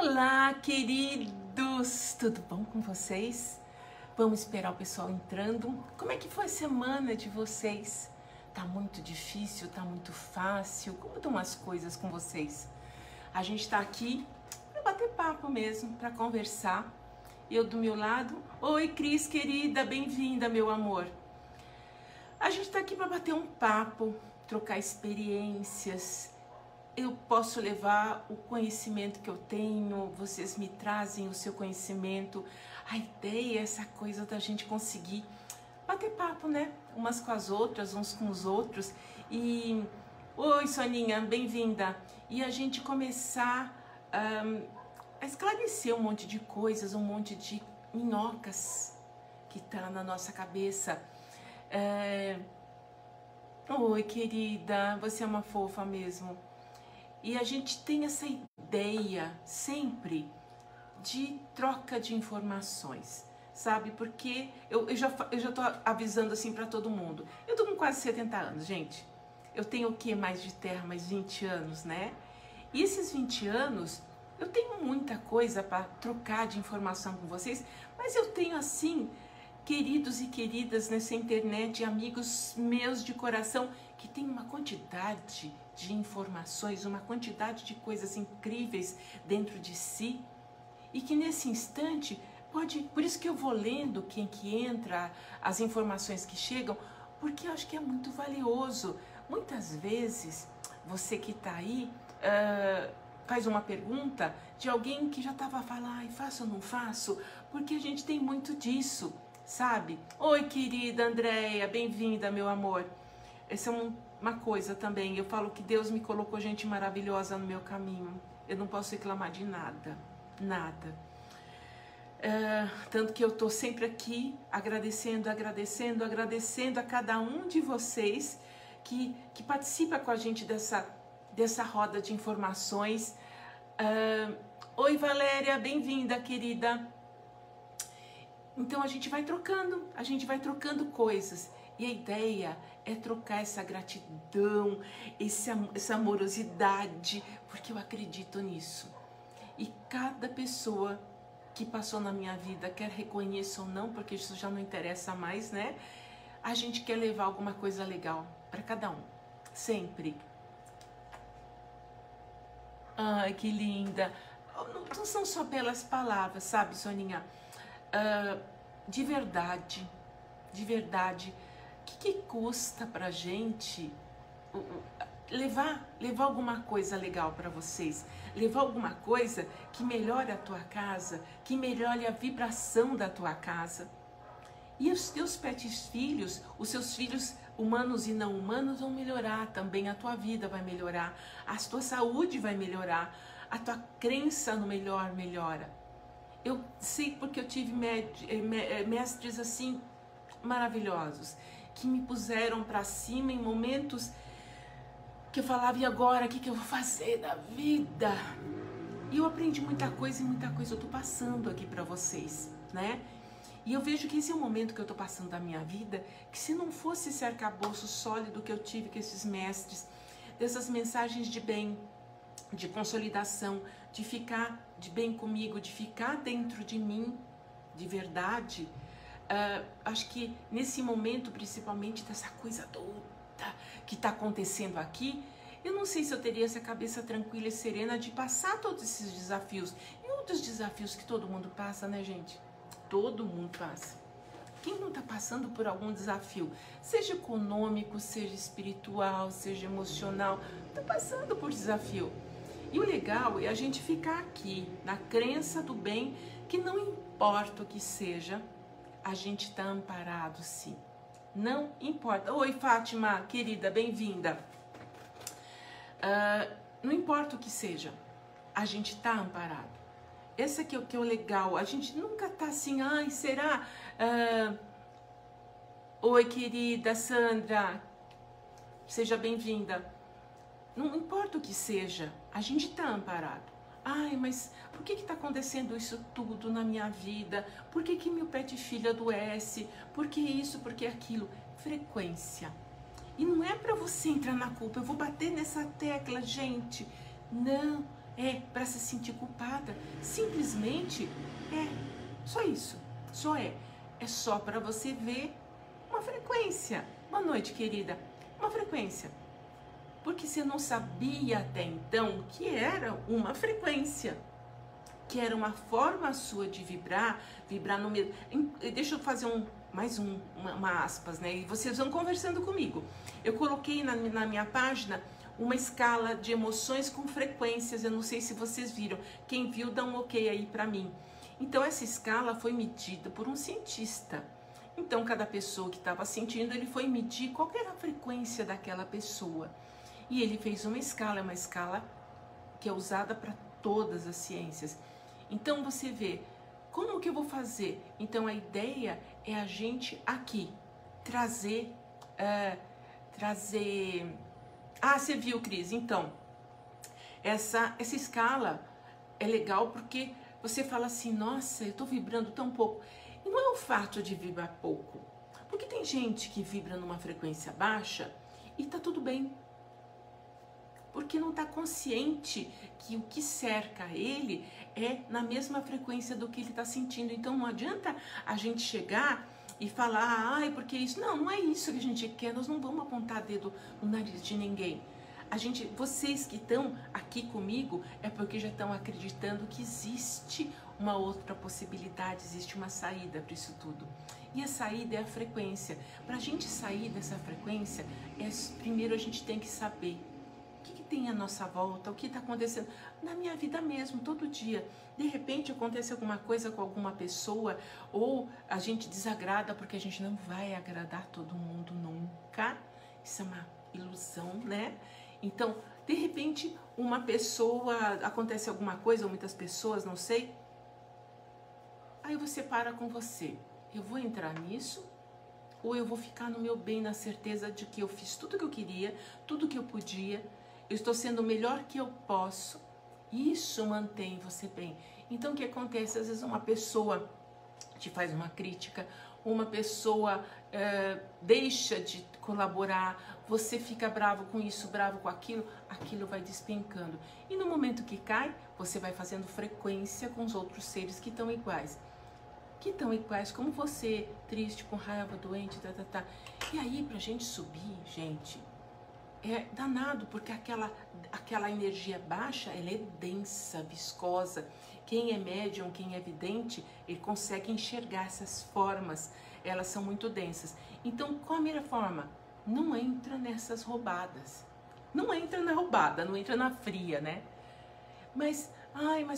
Olá, queridos! Tudo bom com vocês? Vamos esperar o pessoal entrando. Como é que foi a semana de vocês? Tá muito difícil? Tá muito fácil? Como estão as coisas com vocês? A gente tá aqui para bater papo mesmo, para conversar. Eu do meu lado, oi Cris, querida, bem-vinda, meu amor. A gente tá aqui para bater um papo, trocar experiências. Eu posso levar o conhecimento que eu tenho, vocês me trazem o seu conhecimento. A ideia é essa coisa da gente conseguir bater papo, né? Umas com as outras, uns com os outros. E, oi Soninha, bem-vinda. E a gente começar a esclarecer um monte de coisas, um monte de minhocas que tá na nossa cabeça. Oi, querida, você é uma fofa mesmo. E a gente tem essa ideia sempre de troca de informações, sabe? Porque eu já tô avisando assim para todo mundo. Eu tô com quase 70 anos, gente. Eu tenho o que mais de terra? Mais 20 anos, né? E esses 20 anos, eu tenho muita coisa para trocar de informação com vocês, mas eu tenho assim, queridos e queridas nessa internet, amigos meus de coração, que tem uma quantidade de informações, uma quantidade de coisas incríveis dentro de si, e que nesse instante pode, por isso que eu vou lendo quem que entra, as informações que chegam, porque eu acho que é muito valioso. Muitas vezes, você que está aí, faz uma pergunta de alguém que já estava a falar, ai, faço ou não faço? Porque a gente tem muito disso, sabe? Oi, querida Andréia, bem-vinda, meu amor. Essa é uma coisa também, eu falo que Deus me colocou gente maravilhosa no meu caminho. Eu não posso reclamar de nada, nada. Tanto que eu tô sempre aqui agradecendo a cada um de vocês que participa com a gente dessa roda de informações. Oi, Valéria, bem-vinda, querida. Então a gente vai trocando coisas. E a ideia é trocar essa gratidão, essa amorosidade, porque eu acredito nisso. E cada pessoa que passou na minha vida, quer reconheça ou não, porque isso já não interessa mais, né? A gente quer levar alguma coisa legal para cada um, sempre. Ai, que linda! Não são só belas palavras, sabe, Soninha? De verdade, o que custa pra gente levar alguma coisa legal para vocês? Levar alguma coisa que melhore a tua casa, que melhore a vibração da tua casa. E os teus filhos, os seus filhos humanos e não humanos vão melhorar também, a tua vida vai melhorar, a tua saúde vai melhorar, a tua crença no melhor melhora. Eu sei porque eu tive mestres assim maravilhosos, que me puseram para cima em momentos que eu falava, e agora, o que eu vou fazer da vida? E eu aprendi muita coisa e muita coisa eu tô passando aqui para vocês, né? E eu vejo que esse é o momento que eu tô passando da minha vida, que se não fosse esse arcabouço sólido que eu tive com esses mestres, dessas mensagens de bem, de consolidação, de ficar de bem comigo, de ficar dentro de mim, de verdade, acho que nesse momento, principalmente dessa coisa toda que está acontecendo aqui, eu não sei se eu teria essa cabeça tranquila e serena de passar todos esses desafios. E outros desafios que todo mundo passa, né, gente? Todo mundo passa. Quem não está passando por algum desafio, seja econômico, seja espiritual, seja emocional, está passando por desafio. E o legal é a gente ficar aqui, na crença do bem, que não importa o que seja, a gente está amparado, sim. Não importa. Oi, Fátima, querida, bem-vinda. Não importa o que seja, a gente está amparado. Esse aqui é o que é o legal. A gente nunca tá assim, ai, será? Oi, querida Sandra, seja bem-vinda. Não importa o que seja, a gente está amparado. Ai, mas por que está acontecendo isso tudo na minha vida? Por que meu pet filho adoece? Por que isso, por que aquilo? Frequência. E não é para você entrar na culpa, eu vou bater nessa tecla, gente. Não, é para se sentir culpada. Simplesmente só isso. Só é só para você ver uma frequência. Boa noite, querida. Uma frequência. Porque você não sabia até então que era uma frequência, que era uma forma sua de vibrar no meio. Deixa eu fazer uma aspas, né? E vocês vão conversando comigo. Eu coloquei na minha página uma escala de emoções com frequências. Eu não sei se vocês viram. Quem viu, dá um ok aí para mim. Então, essa escala foi medida por um cientista. Então, cada pessoa que estava sentindo, ele foi medir qual era a frequência daquela pessoa. E ele fez uma escala que é usada para todas as ciências. Então, você vê, como que eu vou fazer? Então, a ideia é a gente aqui trazer... Ah, você viu, Cris? Então, essa escala é legal porque você fala assim, nossa, eu tô vibrando tão pouco. E não é o fato de vibrar pouco. Porque tem gente que vibra numa frequência baixa e tá tudo bem. Porque não tá consciente que o que cerca ele é na mesma frequência do que ele tá sentindo. Então não adianta a gente chegar e falar, ai, porque isso... Não é isso que a gente quer, nós não vamos apontar dedo no nariz de ninguém. Vocês que estão aqui comigo é porque já estão acreditando que existe uma outra possibilidade, existe uma saída para isso tudo. E a saída é a frequência. Para a gente sair dessa frequência, primeiro a gente tem que saber o que tem à nossa volta, o que está acontecendo na minha vida mesmo, todo dia. De repente acontece alguma coisa com alguma pessoa, ou a gente desagrada, porque a gente não vai agradar todo mundo nunca. Isso é uma ilusão, né? Então, de repente, uma pessoa, acontece alguma coisa, ou muitas pessoas, não sei. Aí você para com você. Eu vou entrar nisso, ou eu vou ficar no meu bem, na certeza de que eu fiz tudo que eu queria, tudo que eu podia, eu estou sendo o melhor que eu posso. Isso mantém você bem. Então, o que acontece? Às vezes uma pessoa te faz uma crítica, uma pessoa deixa de colaborar, você fica bravo com isso, bravo com aquilo, aquilo vai despencando. E no momento que cai, você vai fazendo frequência com os outros seres que estão iguais. Como você, triste, com raiva, doente, E aí, pra gente subir, gente, é danado, porque aquela energia baixa, ela é densa, viscosa. Quem é médium, quem é vidente, ele consegue enxergar essas formas, elas são muito densas. Então, qual a melhor forma? Não entra nessas roubadas. Não entra na roubada, não entra na fria, né? Mas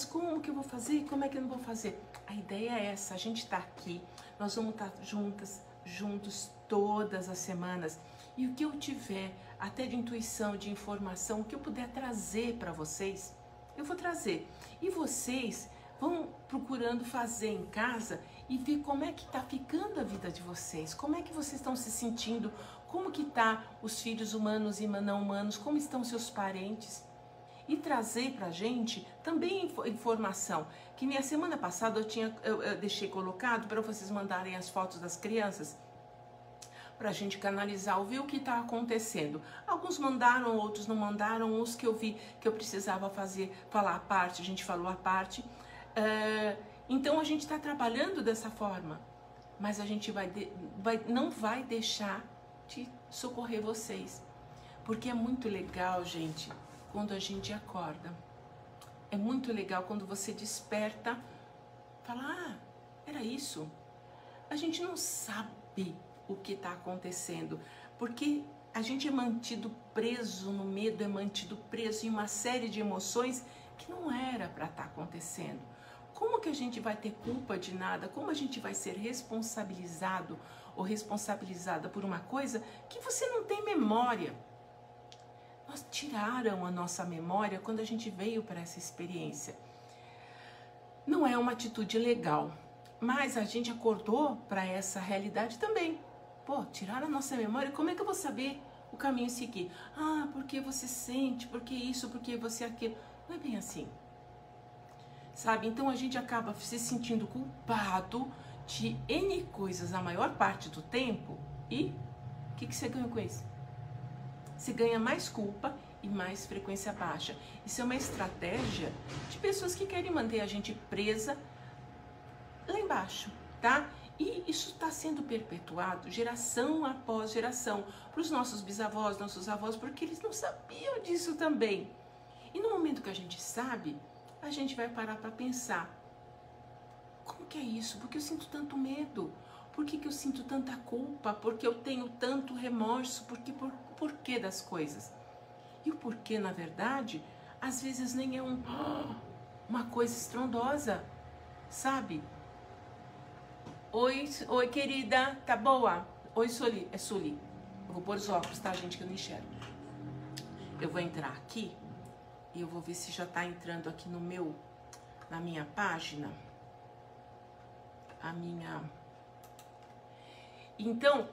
como que eu vou fazer? Como é que eu não vou fazer? A ideia é essa, a gente tá aqui, nós vamos estar juntos todas as semanas. E o que eu tiver, até de intuição, de informação, o que eu puder trazer para vocês, eu vou trazer. E vocês vão procurando fazer em casa e ver como é que tá ficando a vida de vocês, como é que vocês estão se sentindo, como que tá os filhos humanos e não humanos, como estão seus parentes. E trazer pra gente também informação, que minha semana passada eu deixei colocado para vocês mandarem as fotos das crianças, pra gente canalizar, ver o que está acontecendo. Alguns mandaram, outros não mandaram, os que eu vi que eu precisava falar a parte, a gente falou a parte. Então a gente está trabalhando dessa forma, mas a gente não vai deixar de socorrer vocês, porque é muito legal, gente, quando a gente acorda. É muito legal quando você desperta, fala, era isso. A gente não sabe o que está acontecendo, porque a gente é mantido preso no medo, é mantido preso em uma série de emoções que não era para estar acontecendo. Como que a gente vai ter culpa de nada? Como a gente vai ser responsabilizado ou responsabilizada por uma coisa que você não tem memória? Nós tiraram a nossa memória quando a gente veio para essa experiência. Não é uma atitude legal, mas a gente acordou para essa realidade também. Pô, tiraram a nossa memória, como é que eu vou saber o caminho a seguir? Porque você sente, porque isso, porque você aquilo. Não é bem assim. Sabe? Então a gente acaba se sentindo culpado de N coisas a maior parte do tempo. E o que você ganha com isso? Você ganha mais culpa e mais frequência baixa. Isso é uma estratégia de pessoas que querem manter a gente presa lá embaixo, tá? E isso está sendo perpetuado geração após geração para os nossos bisavós, nossos avós, porque eles não sabiam disso também. E no momento que a gente sabe, a gente vai parar para pensar: como que é isso? Por que eu sinto tanto medo? Por que eu sinto tanta culpa? Por que eu tenho tanto remorso? Por que das coisas? E o porquê, na verdade, às vezes nem é uma coisa estrondosa, sabe? Oi, querida, tá boa? Oi, Suli, é Suli. Eu vou pôr os óculos, tá, gente, que eu não enxergo. Eu vou entrar aqui e eu vou ver se já tá entrando aqui na minha página. Então,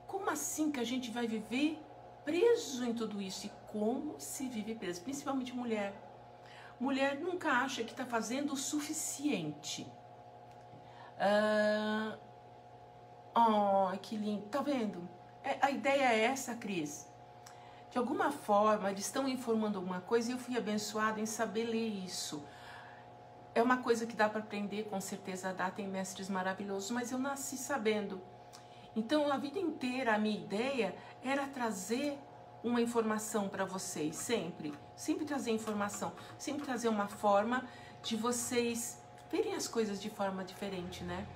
como assim que a gente vai viver preso em tudo isso? E como se vive preso? Principalmente mulher. Mulher nunca acha que está fazendo o suficiente. Que lindo. Tá vendo? A ideia é essa, Cris. De alguma forma, eles estão informando alguma coisa e eu fui abençoada em saber ler isso. É uma coisa que dá para aprender, com certeza dá, tem mestres maravilhosos, mas eu nasci sabendo. Então, a vida inteira, a minha ideia era trazer uma informação para vocês, sempre trazer informação, sempre trazer uma forma de vocês verem as coisas de forma diferente, né?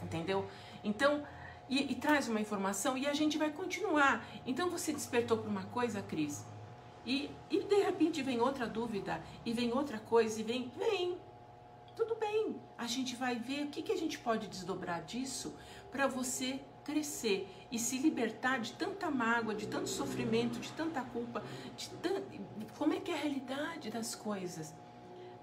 Entendeu? Então, e traz uma informação e a gente vai continuar. Então, você despertou para uma coisa, Cris, e de repente vem outra dúvida, e vem outra coisa, e vem, tudo bem. A gente vai ver o que a gente pode desdobrar disso para você crescer e se libertar de tanta mágoa, de tanto sofrimento, de tanta culpa, como é que é a realidade das coisas.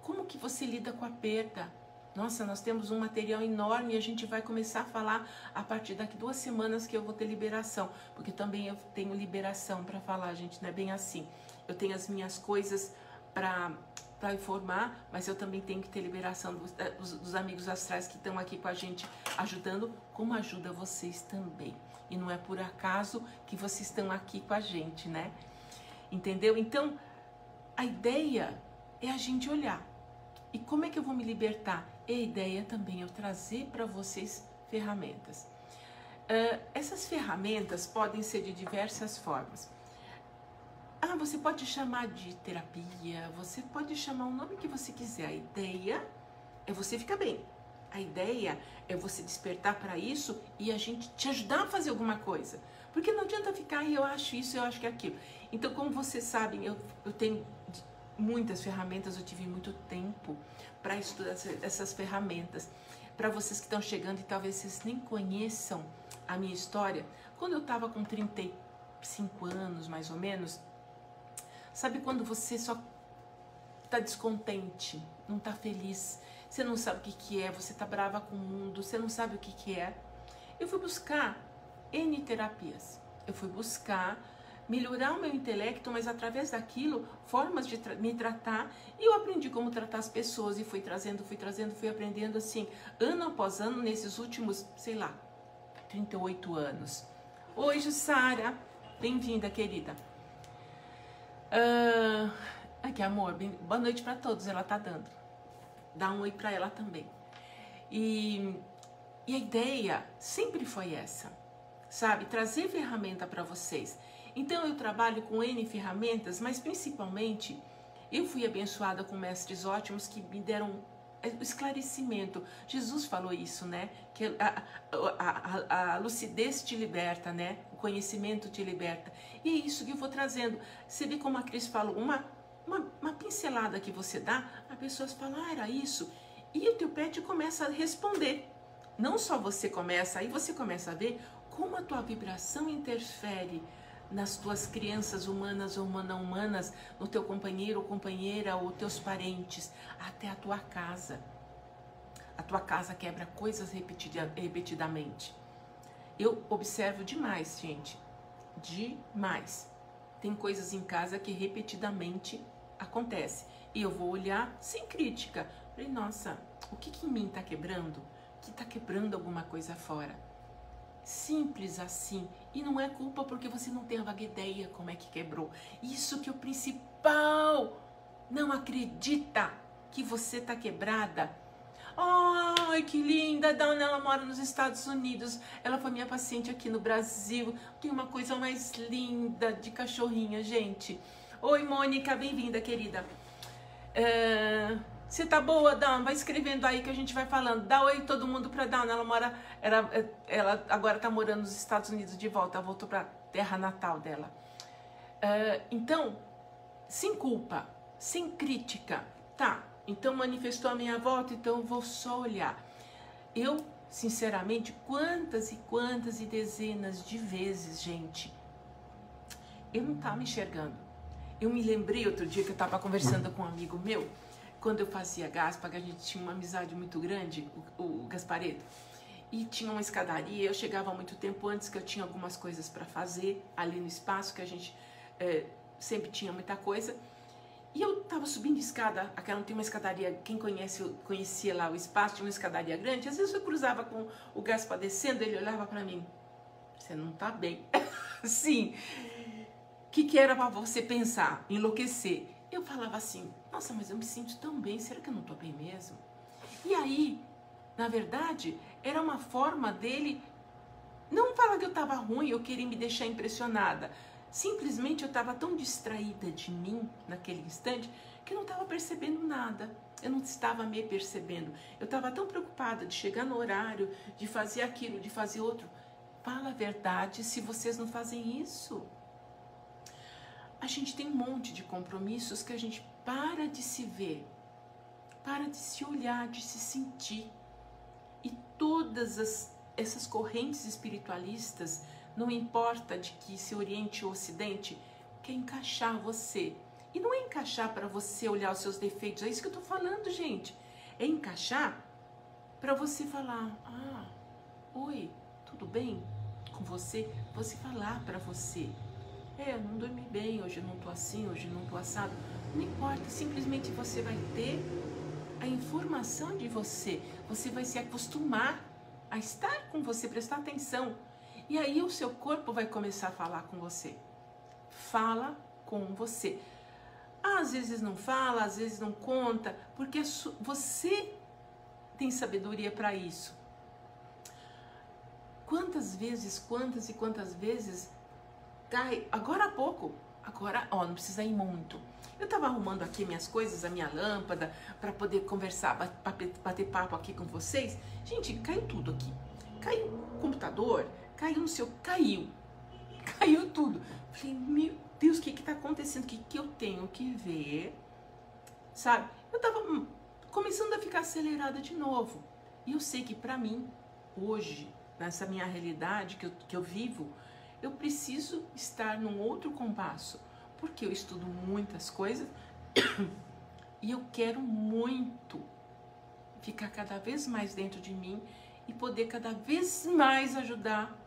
Como que você lida com a perda? Nossa, nós temos um material enorme e a gente vai começar a falar a partir daqui 2 semanas que eu vou ter liberação, porque também eu tenho liberação para falar, gente, não é bem assim. Eu tenho as minhas coisas para informar, mas eu também tenho que ter liberação dos amigos astrais que estão aqui com a gente ajudando, como ajuda vocês também. E não é por acaso que vocês estão aqui com a gente, né? Entendeu? Então, a ideia é a gente olhar. E como é que eu vou me libertar? E a ideia também é eu trazer para vocês ferramentas. Essas ferramentas podem ser de diversas formas. Você pode chamar de terapia, você pode chamar o nome que você quiser. A ideia é você ficar bem. A ideia é você despertar para isso e a gente te ajudar a fazer alguma coisa. Porque não adianta ficar eu acho isso, eu acho que é aquilo. Então, como vocês sabem, eu tenho muitas ferramentas, eu tive muito tempo para estudar essas ferramentas. Para vocês que estão chegando e talvez vocês nem conheçam a minha história, quando eu estava com 35 anos, mais ou menos, sabe quando você só está descontente, não está feliz, você não sabe o que é, você está brava com o mundo, você não sabe o que é? Eu fui buscar N terapias, eu fui buscar melhorar o meu intelecto, mas através daquilo, formas de me tratar, e eu aprendi como tratar as pessoas, e fui aprendendo assim, ano após ano, nesses últimos, 38 anos. Oi, Jussara, bem-vinda, querida. Que amor, boa noite para todos, ela tá dando. Dá um oi para ela também. E a ideia sempre foi essa, sabe? Trazer ferramenta para vocês. Então eu trabalho com N ferramentas, mas principalmente eu fui abençoada com mestres ótimos que me deram esclarecimento. Jesus falou isso, né? Que a lucidez te liberta, né? O conhecimento te liberta. E é isso que eu vou trazendo. Você vê como a Cris falou, uma pincelada que você dá, as pessoas falam, era isso. E o teu pet começa a responder. Não só você começa, aí você começa a ver como a tua vibração interfere nas tuas crianças humanas ou não humanas, no teu companheiro ou companheira, ou teus parentes, até a tua casa. A tua casa quebra coisas repetidamente. Eu observo demais, gente. Demais. Tem coisas em casa que repetidamente acontece. E eu vou olhar sem crítica. Falei, nossa, o que em mim está quebrando? Que está quebrando alguma coisa fora? Simples assim. E não é culpa porque você não tem a vaga ideia como é que quebrou. Isso que é o principal. Não acredita que você tá quebrada. Ai, que linda, Dona, ela mora nos Estados Unidos. Ela foi minha paciente aqui no Brasil. Tem uma coisa mais linda de cachorrinha, gente. Oi, Mônica, bem-vinda, querida. Você tá boa, Dona? Vai escrevendo aí que a gente vai falando. Dá oi todo mundo pra Dona. Ela agora tá morando nos Estados Unidos de volta. Ela voltou pra terra natal dela. Então, sem culpa, sem crítica, tá? Então manifestou a minha volta, então eu vou só olhar. Eu, sinceramente, quantas e dezenas de vezes, gente, eu não tava me enxergando. Eu me lembrei outro dia que eu tava conversando com um amigo meu, quando eu fazia Gaspa, que a gente tinha uma amizade muito grande, o Gaspareto, e tinha uma escadaria, eu chegava muito tempo antes, que eu tinha algumas coisas para fazer ali no espaço, que a gente sempre tinha muita coisa. E eu tava subindo escada, aquela não tem uma escadaria, quem conhecia lá o espaço, tinha uma escadaria grande, às vezes eu cruzava com o Gaspa descendo, ele olhava pra mim, você não tá bem. Sim, o que era pra você pensar, enlouquecer? Eu falava assim, nossa, mas eu me sinto tão bem, será que eu não tô bem mesmo? E aí, na verdade, era uma forma dele não falar que eu tava ruim, eu queria me deixar impressionada. Simplesmente eu estava tão distraída de mim naquele instante que eu não estava percebendo nada. Eu não estava me percebendo. Eu estava tão preocupada de chegar no horário, de fazer aquilo, de fazer outro. Fala a verdade se vocês não fazem isso. A gente tem um monte de compromissos que a gente para de se ver, para de se olhar, de se sentir. E todas essas correntes espiritualistas, não importa de que se Oriente ou Ocidente, quer encaixar você. E não é encaixar para você olhar os seus defeitos, é isso que eu tô falando, gente. É encaixar para você falar, oi, tudo bem com você? Você falar para você, eu não dormi bem, hoje eu não tô assim, hoje eu não tô assado. Não importa, simplesmente você vai ter a informação de você. Você vai se acostumar a estar com você, prestar atenção. E aí o seu corpo vai começar a falar com você. Fala com você. Às vezes não fala, às vezes não conta, porque você tem sabedoria para isso. Quantas e quantas vezes cai, agora há pouco, não precisa ir muito. Eu estava arrumando aqui minhas coisas, a minha lâmpada, para poder conversar, bater papo aqui com vocês. Gente, caiu tudo aqui. Caiu o computador, caiu tudo. Falei, meu Deus, o que está acontecendo? O que eu tenho que ver? Sabe? Eu estava começando a ficar acelerada de novo. E eu sei que para mim, hoje, nessa minha realidade que eu vivo, eu preciso estar num outro compasso. Porque eu estudo muitas coisas e eu quero muito ficar cada vez mais dentro de mim e poder cada vez mais ajudar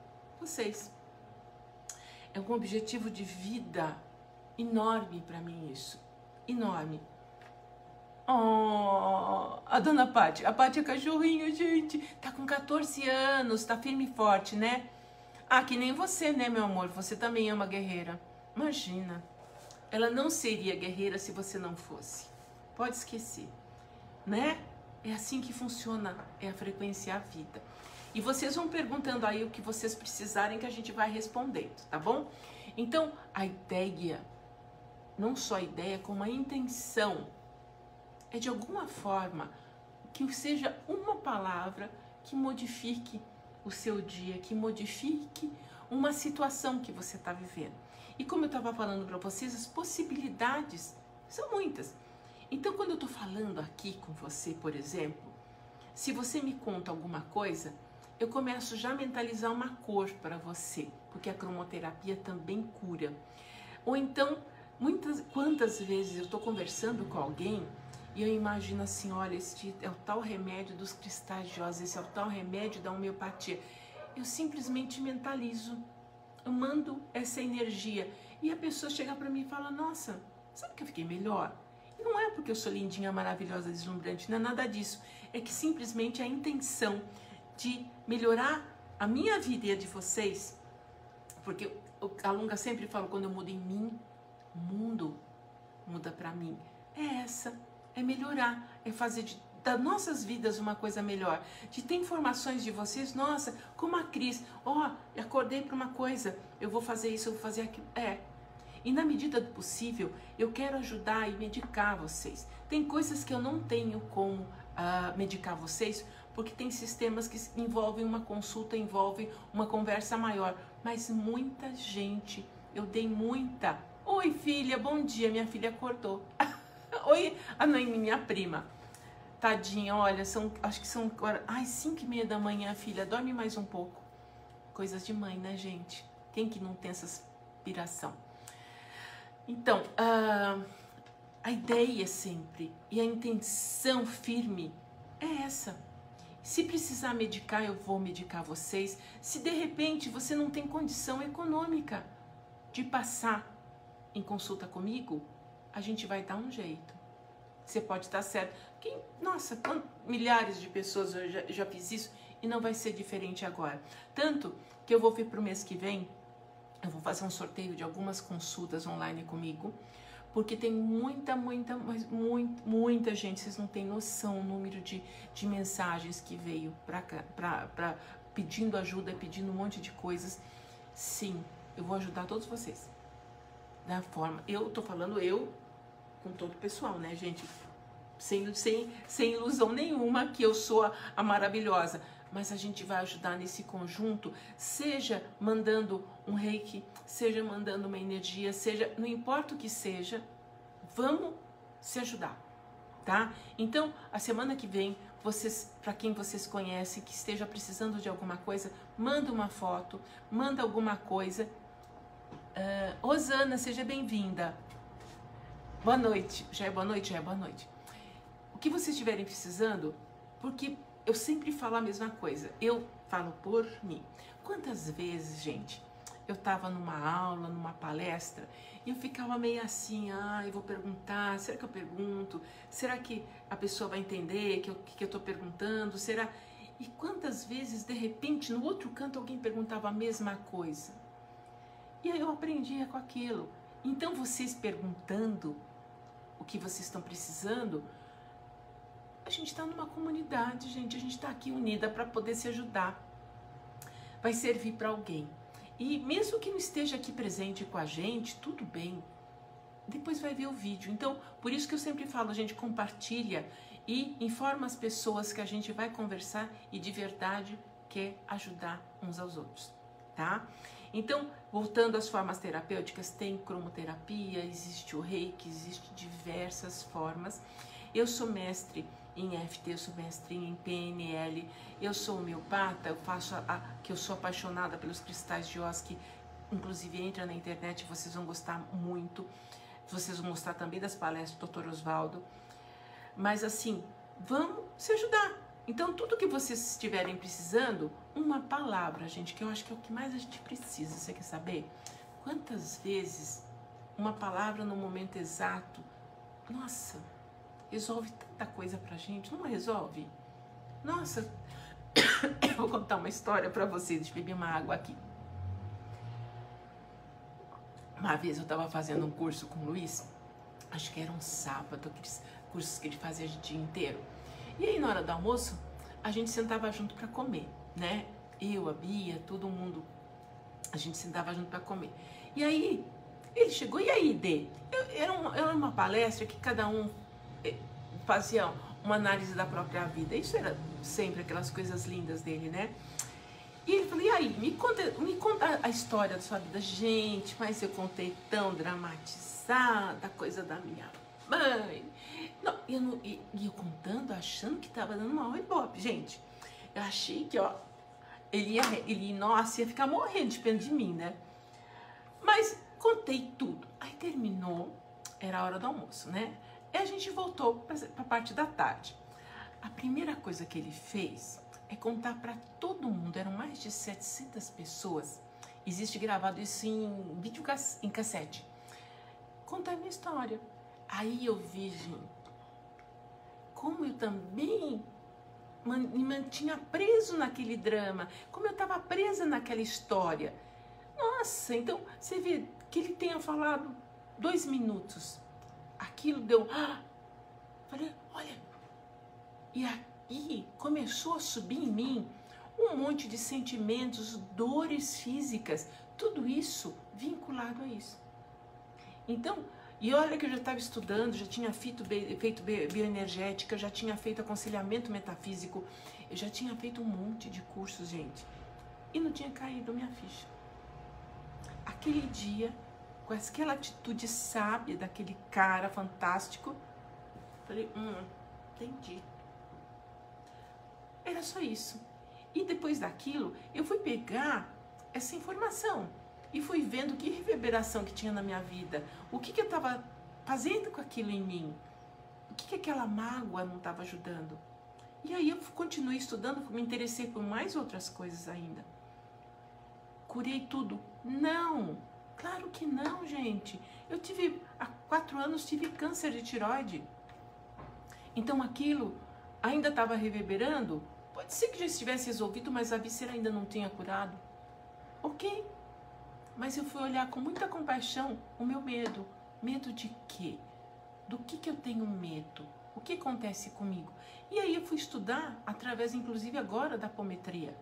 vocês. É um objetivo de vida enorme para mim isso. Enorme. Oh, a dona Paty. A Paty é cachorrinho, gente. Tá com 14 anos, tá firme e forte, né? Ah, que nem você, né, meu amor? Você também é uma guerreira. Imagina. Ela não seria guerreira se você não fosse. Pode esquecer, né? É assim que funciona, é a frequência, a vida. E vocês vão perguntando aí o que vocês precisarem que a gente vai respondendo, tá bom? Então, a ideia, não só a ideia, como a intenção, é de alguma forma que seja uma palavra que modifique o seu dia, que modifique uma situação que você está vivendo. E como eu estava falando para vocês, as possibilidades são muitas. Então, quando eu estou falando aqui com você, por exemplo, se você me conta alguma coisa, eu começo já a mentalizar uma cor para você, porque a cromoterapia também cura. Ou então, quantas vezes eu estou conversando com alguém e eu imagino assim, olha, este é o tal remédio dos cristais de Oz, esse é o tal remédio da homeopatia. Eu simplesmente mentalizo, eu mando essa energia e a pessoa chega para mim e fala, nossa, sabe que eu fiquei melhor? E não é porque eu sou lindinha, maravilhosa, deslumbrante, não é nada disso. É que simplesmente a intenção de melhorar a minha vida e a de vocês, porque a Lunga sempre fala, quando eu mudo em mim, o mundo muda pra mim. É essa, é melhorar, é fazer das nossas vidas uma coisa melhor. De ter informações de vocês, nossa, como a Cris, acordei para uma coisa, eu vou fazer isso, eu vou fazer aquilo. E na medida do possível, eu quero ajudar e medicar vocês. Tem coisas que eu não tenho como medicar vocês, porque tem sistemas que envolvem uma consulta, envolvem uma conversa maior. Mas muita gente, eu dei muita. Oi, filha, bom dia, minha filha acordou. Oi, a Noemi, minha prima. Tadinha, olha, acho que são agora, 5h30 da manhã, filha, dorme mais um pouco. Coisas de mãe, né, gente? Quem que não tem essa inspiração? Então, a ideia sempre e a intenção firme é essa. Se precisar medicar, eu vou medicar vocês. Se de repente você não tem condição econômica de passar em consulta comigo, a gente vai dar um jeito. Você pode estar certo. Nossa, milhares de pessoas eu já fiz isso e não vai ser diferente agora. Tanto que eu vou vir para o mês que vem, eu vou fazer um sorteio de algumas consultas online comigo, porque tem muita gente, vocês não têm noção o número de mensagens que veio para pedindo ajuda, pedindo um monte de coisas. Sim, eu vou ajudar todos vocês. Da forma, eu tô falando com todo o pessoal, né, gente? Sem ilusão nenhuma que eu sou a maravilhosa. Mas a gente vai ajudar nesse conjunto, seja mandando um reiki, seja mandando uma energia, seja, não importa o que seja, vamos se ajudar, tá? Então, a semana que vem, para quem vocês conhecem, que esteja precisando de alguma coisa, manda uma foto, manda alguma coisa. Rosana, seja bem-vinda. Boa noite. Já é boa noite? Já é boa noite. O que vocês estiverem precisando, porque eu sempre falo a mesma coisa. Eu falo por mim. Quantas vezes, gente, eu estava numa aula, numa palestra, e eu ficava meio assim, eu vou perguntar, será que eu pergunto? Será que a pessoa vai entender o que eu estou perguntando? Será? E quantas vezes, de repente, no outro canto, alguém perguntava a mesma coisa? E aí eu aprendia com aquilo. Então, vocês perguntando o que vocês estão precisando, a gente está numa comunidade, gente. A gente está aqui unida para poder se ajudar. Vai servir para alguém. E mesmo que não esteja aqui presente com a gente, tudo bem. Depois vai ver o vídeo. Então, por isso que eu sempre falo, gente, compartilha e informa as pessoas que a gente vai conversar e de verdade quer ajudar uns aos outros, tá? Então, voltando às formas terapêuticas, tem cromoterapia, existe o reiki, existe diversas formas. Eu sou mestre em EFT, eu sou mestre em PNL, eu sou homeopata, eu faço que eu sou apaixonada pelos cristais de Oz, que inclusive entra na internet, vocês vão gostar muito. Vocês vão gostar também das palestras do Dr. Osvaldo. Mas assim, vamos se ajudar. Então, tudo que vocês estiverem precisando, uma palavra, gente, que eu acho que é o que mais a gente precisa. Você quer saber? Quantas vezes uma palavra no momento exato, nossa, resolve tanta coisa pra gente, não resolve? Nossa, eu vou contar uma história pra vocês, deixa eu beber uma água aqui. Uma vez eu tava fazendo um curso com o Luiz, acho que era um sábado, aqueles cursos que ele fazia o dia inteiro. E aí, na hora do almoço, a gente sentava junto para comer, né? Eu, a Bia, todo mundo, a gente sentava junto para comer. E aí, ele chegou, e aí, Dê? Era uma palestra que cada um fazia uma análise da própria vida. Isso era sempre aquelas coisas lindas dele, né? E ele falou, e aí, me conta a história da sua vida. Gente, mas eu contei tão dramatizada, a coisa da minha mãe. Não, e eu contando, achando que tava dando uma ibope, gente. Eu achei que, ele ia ficar morrendo de pena de mim, né? Mas contei tudo. Aí terminou, era a hora do almoço, né? E a gente voltou pra parte da tarde. A primeira coisa que ele fez é contar para todo mundo, eram mais de 700 pessoas. Existe gravado isso em vídeo em cassete. Contar a minha história. Aí eu vi, gente, como eu também me mantinha preso naquele drama, como eu estava presa naquela história. Nossa, então você vê que ele tenha falado 2 minutos, aquilo deu... Falei, olha, e aí começou a subir em mim um monte de sentimentos, dores físicas, tudo isso vinculado a isso. Então, e olha que eu já estava estudando, já tinha feito bioenergética, já tinha feito aconselhamento metafísico, eu já tinha feito um monte de cursos, gente. E não tinha caído minha ficha. Aquele dia, com aquela atitude sábia daquele cara fantástico, falei, entendi. Era só isso. E depois daquilo, eu fui pegar essa informação e fui vendo que reverberação que tinha na minha vida, o que eu estava fazendo com aquilo em mim, o que aquela mágoa não estava ajudando. E aí eu continuei estudando, me interessei por mais outras coisas ainda. Curei tudo? Não, claro que não, gente. Eu tive, há 4 anos, tive câncer de tireoide. Então aquilo ainda estava reverberando. Pode ser que já estivesse resolvido, mas a víscera ainda não tinha curado. Ok. Mas eu fui olhar com muita compaixão o meu medo. Medo de quê? Do que eu tenho medo? O que acontece comigo? E aí eu fui estudar, através inclusive agora da apometria.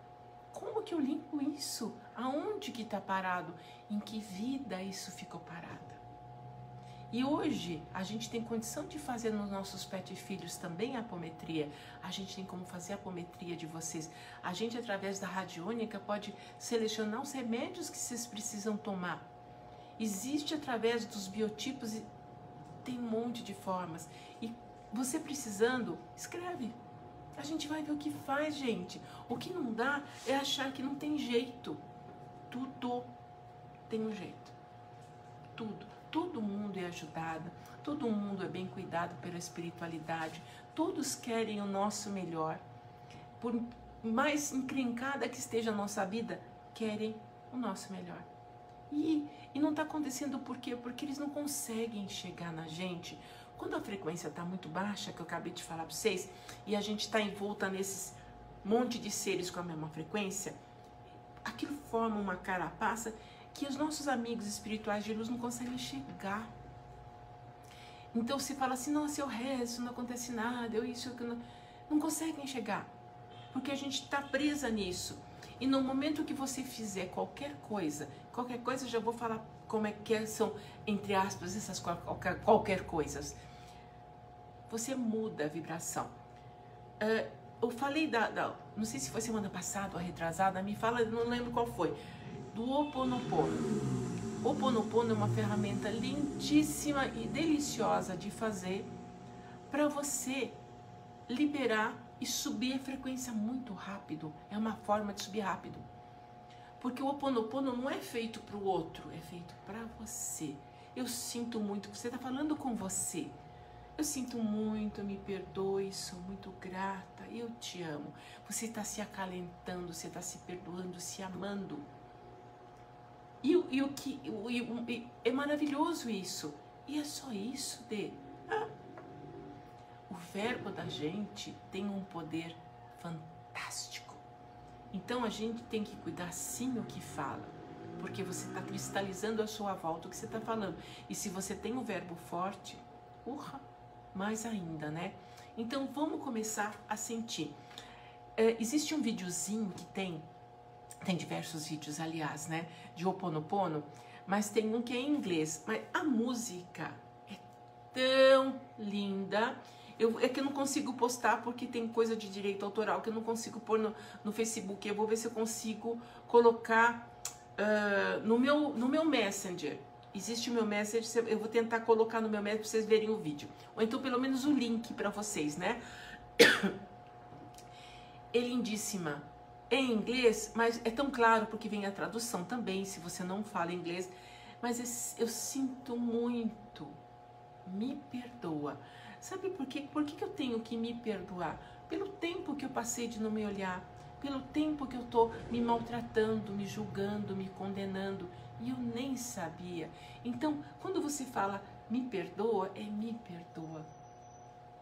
Como que eu limpo isso? Aonde que está parado? Em que vida isso ficou parada? E hoje a gente tem condição de fazer nos nossos pet filhos também a apometria. A gente tem como fazer a apometria de vocês. A gente, através da radiônica, pode selecionar os remédios que vocês precisam tomar. Existe através dos biotipos, tem um monte de formas. E você precisando, escreve. A gente vai ver o que faz, gente. O que não dá é achar que não tem jeito. Tudo tem um jeito. Tudo. Todo mundo é ajudado, todo mundo é bem cuidado pela espiritualidade, todos querem o nosso melhor. Por mais encrencada que esteja a nossa vida, querem o nosso melhor. E não está acontecendo por quê? Porque eles não conseguem chegar na gente. Quando a frequência está muito baixa, que eu acabei de falar para vocês, e a gente está envolta nesses monte de seres com a mesma frequência, aquilo forma uma carapaça que os nossos amigos espirituais de luz não conseguem chegar. Então se fala assim, nossa, eu rezo, não acontece nada, eu isso, eu não conseguem chegar, porque a gente está presa nisso. E no momento que você fizer qualquer coisa, eu já vou falar como é que são, entre aspas, essas qualquer coisas. Você muda a vibração. Eu falei não sei se foi semana passada ou retrasada, me fala, não lembro qual foi, do Ho'oponopono. O Ho'oponopono é uma ferramenta lindíssima e deliciosa de fazer para você liberar e subir a frequência muito rápido. É uma forma de subir rápido. Porque o Ho'oponopono não é feito para o outro, é feito para você. Eu sinto muito, você está falando com você. Eu sinto muito, me perdoe, sou muito grata, eu te amo. Você está se acalentando, você está se perdoando, se amando. E é maravilhoso isso. E é só isso o verbo da gente tem um poder fantástico. Então a gente tem que cuidar sim o que fala, porque você está cristalizando a sua volta o que você está falando. E se você tem um verbo forte, mais ainda, né? Então vamos começar a sentir. Existe um videozinho que tem diversos vídeos, aliás, né, de Ho'oponopono, mas tem um que é em inglês. Mas a música é tão linda. É que eu não consigo postar porque tem coisa de direito autoral que eu não consigo pôr no Facebook. Eu vou ver se eu consigo colocar no meu Messenger. Existe o meu Messenger, eu vou tentar colocar no meu Messenger para vocês verem o vídeo. Ou então pelo menos o link para vocês, né? É lindíssima. É em inglês, mas é tão claro porque vem a tradução também, se você não fala inglês. Mas eu sinto muito. Me perdoa. Sabe por quê? Por que eu tenho que me perdoar? Pelo tempo que eu passei de não me olhar. Pelo tempo que eu tô me maltratando, me julgando, me condenando. E eu nem sabia. Então, quando você fala me perdoa, é me perdoa.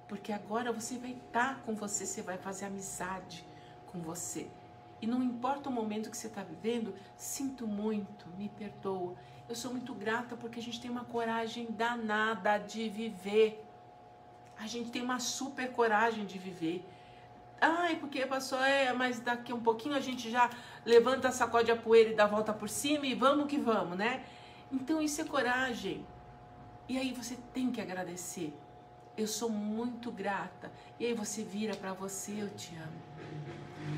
porque agora você vai estar com você, você vai fazer amizade com você. E não importa o momento que você está vivendo, sinto muito, me perdoa. Eu sou muito grata porque a gente tem uma coragem danada de viver. A gente tem uma super coragem de viver. Ai, porque passou, mas daqui um pouquinho a gente já levanta, sacode a poeira e dá a volta por cima e vamos que vamos, né? Então isso é coragem. E aí você tem que agradecer. Eu sou muito grata. E aí você vira pra você, eu te amo.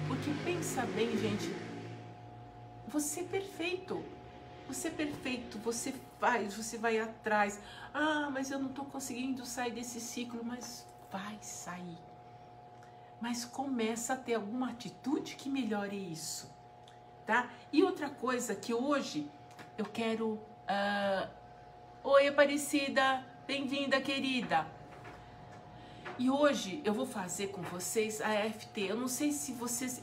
Porque pensa bem, gente, você é perfeito. Você é perfeito, você faz, você vai atrás. Ah, mas eu não tô conseguindo sair desse ciclo, mas vai sair. Mas começa a ter alguma atitude que melhore isso, tá? E outra coisa que hoje eu quero... Oi, Aparecida, bem-vinda, querida. E hoje eu vou fazer com vocês a EFT. Eu não sei se vocês...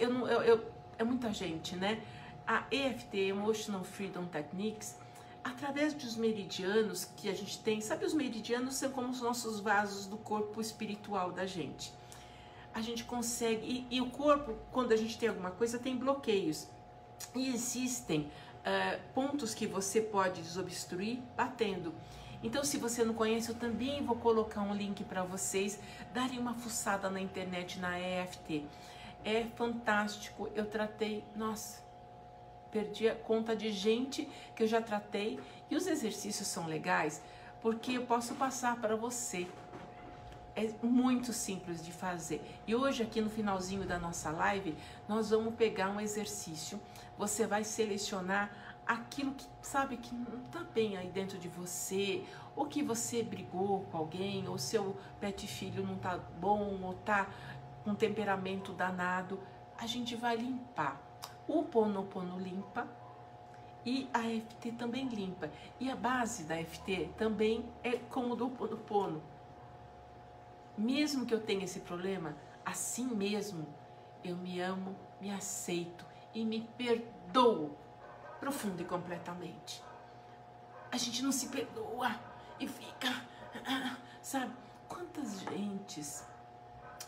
é muita gente, né? A EFT, Emotional Freedom Techniques, através dos meridianos que a gente tem. Sabe, os meridianos são como os nossos vasos do corpo espiritual da gente. A gente consegue... E o corpo, quando a gente tem alguma coisa, tem bloqueios. E existem pontos que você pode desobstruir batendo. Então, se você não conhece, eu também vou colocar um link para vocês darem uma fuçada na internet, na EFT. É fantástico. Eu tratei, nossa, perdi a conta de gente que eu já tratei. E os exercícios são legais porque eu posso passar para você. É muito simples de fazer. E hoje, aqui no finalzinho da nossa live, nós vamos pegar um exercício. Você vai selecionar aquilo que sabe que não está bem aí dentro de você, ou que você brigou com alguém, ou seu pet filho não está bom, ou está com temperamento danado. A gente vai limpar. O Ho'oponopono limpa e a EFT também limpa. E a base da EFT também é como do Ho'oponopono. Mesmo que eu tenha esse problema, assim mesmo, eu me amo, me aceito e me perdoo profundo e completamente. A gente não se perdoa e fica, sabe? Quantas gentes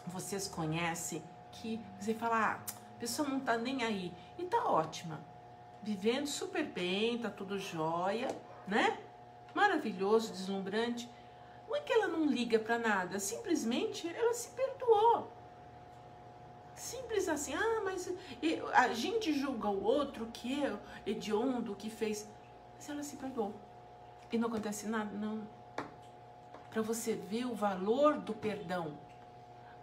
vocês conhecem que você fala, a pessoa não tá nem aí e tá ótima, vivendo super bem, tá tudo jóia, né? Maravilhoso, deslumbrante. Não é que ela não liga para nada, simplesmente ela se perdoou. Simples assim, mas a gente julga o outro que é hediondo, que fez, mas ela se perdoou. E não acontece nada, não. Para você ver o valor do perdão.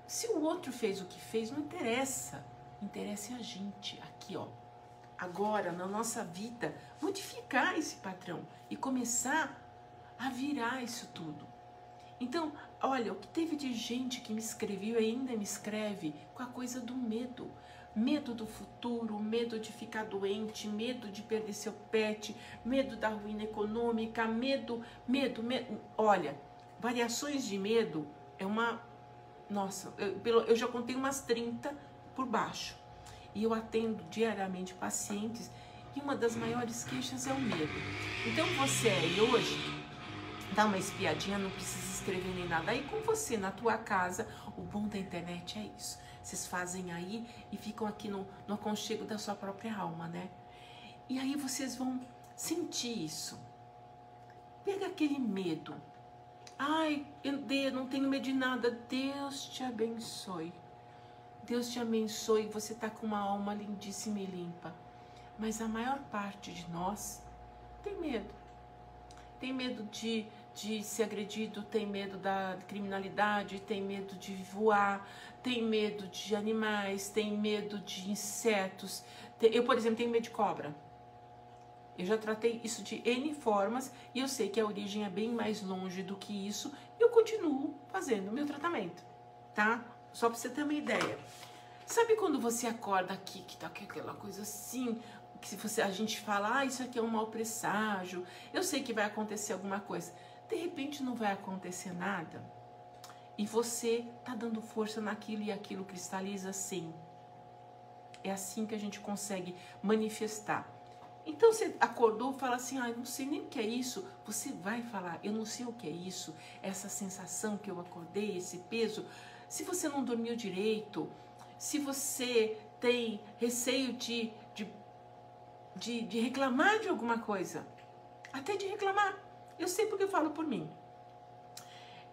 Se o outro fez o que fez, não interessa. Interessa a gente, aqui ó. Agora, na nossa vida, modificar esse padrão e começar a virar isso tudo. Então, olha, o que teve de gente que me escreveu e ainda me escreve com a coisa do medo. Medo do futuro, medo de ficar doente, medo de perder seu pet, medo da ruína econômica, medo. Olha, variações de medo é uma... Nossa, eu já contei umas 30 por baixo. E eu atendo diariamente pacientes e uma das maiores queixas é o medo. Então, você aí hoje... Dá uma espiadinha, não precisa escrever nem nada. Aí com você, na tua casa, o bom da internet é isso. Vocês fazem aí e ficam aqui no aconchego da sua própria alma, né? E aí vocês vão sentir isso. Pega aquele medo. Ai, eu não tenho medo de nada. Deus te abençoe. Deus te abençoe. Você tá com uma alma lindíssima e limpa. Mas a maior parte de nós tem medo. Tem medo de ser agredido, tem medo da criminalidade, tem medo de voar, tem medo de animais, tem medo de insetos. Eu, por exemplo, tenho medo de cobra. Eu já tratei isso de N formas e eu sei que a origem é bem mais longe do que isso e eu continuo fazendo o meu tratamento, tá? Só pra você ter uma ideia. Sabe quando você acorda aqui, que tá aquela coisa assim... que se a gente fala, isso aqui é um mau presságio, eu sei que vai acontecer alguma coisa. De repente não vai acontecer nada. E você tá dando força naquilo e aquilo cristaliza sim. É assim que a gente consegue manifestar. Então você acordou e fala assim, ah, eu não sei nem o que é isso. Você vai falar, eu não sei o que é isso, essa sensação que eu acordei, esse peso. Se você não dormiu direito, se você tem receio de reclamar de alguma coisa, até de reclamar. Eu sei porque eu falo por mim.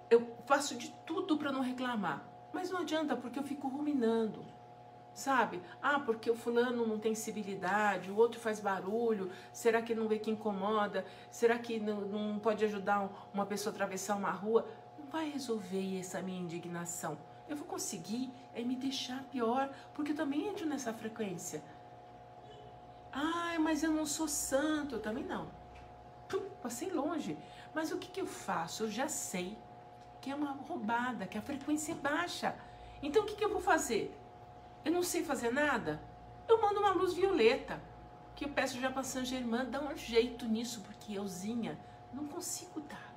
Eu faço de tudo para não reclamar, mas não adianta porque eu fico ruminando. Sabe? Ah, porque o fulano não tem civilidade, o outro faz barulho, será que não vê que incomoda? Será que não pode ajudar uma pessoa a atravessar uma rua? Não vai resolver essa minha indignação. Eu vou conseguir me deixar pior, porque eu também entro nessa frequência. Ah, mas eu não sou santo, eu também não. Passei longe. Mas o que eu faço? Eu já sei que é uma roubada, que a frequência é baixa. Então o que eu vou fazer? Eu não sei fazer nada? Eu mando uma luz violeta, que eu peço já para Saint Germain, dá um jeito nisso, porque euzinha não consigo dar.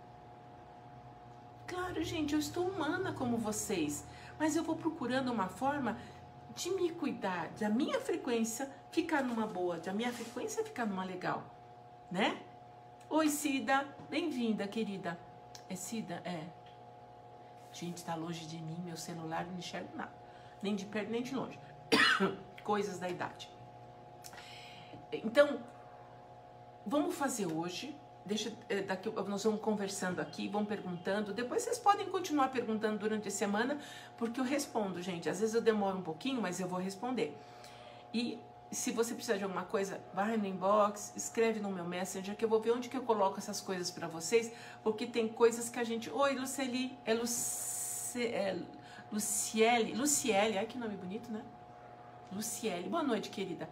Claro, gente, eu estou humana como vocês, mas eu vou procurando uma forma de me cuidar, da minha frequência ficar numa boa, da minha frequência ficar numa legal, né? Oi, Cida, bem-vinda, querida. É Cida? É. Gente, tá longe de mim, meu celular, não enxergo nada. Nem de perto, nem de longe. Coisas da idade. Então, vamos fazer hoje. Daqui nós vamos conversando aqui, vamos perguntando. Depois vocês podem continuar perguntando durante a semana, porque eu respondo, gente. Às vezes eu demoro um pouquinho, mas eu vou responder. E se você precisar de alguma coisa, vai no inbox, escreve no meu Messenger, que eu vou ver onde que eu coloco essas coisas para vocês, porque tem coisas que a gente... Oi, Luceli, Luciele, ai que nome bonito, né? Luciele, boa noite, querida.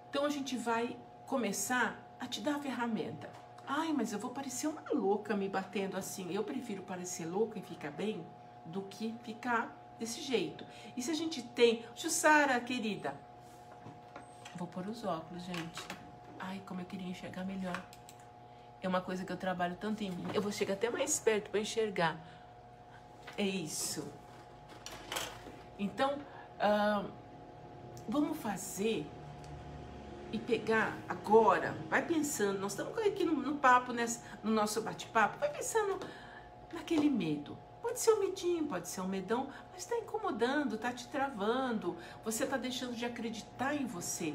Então a gente vai começar a te dar a ferramenta. Ai, mas eu vou parecer uma louca me batendo assim. Eu prefiro parecer louca e ficar bem do que ficar desse jeito. E se a gente tem... Jussara, querida. Vou pôr os óculos, gente. Ai, como eu queria enxergar melhor. É uma coisa que eu trabalho tanto em mim. Eu vou chegar até mais perto para enxergar. É isso. Então, vamos fazer e pegar agora. Vai pensando, nós estamos aqui no papo, no nosso bate-papo. Vai pensando naquele medo. Pode ser um medinho, pode ser um medão, mas está incomodando, está te travando. Você está deixando de acreditar em você.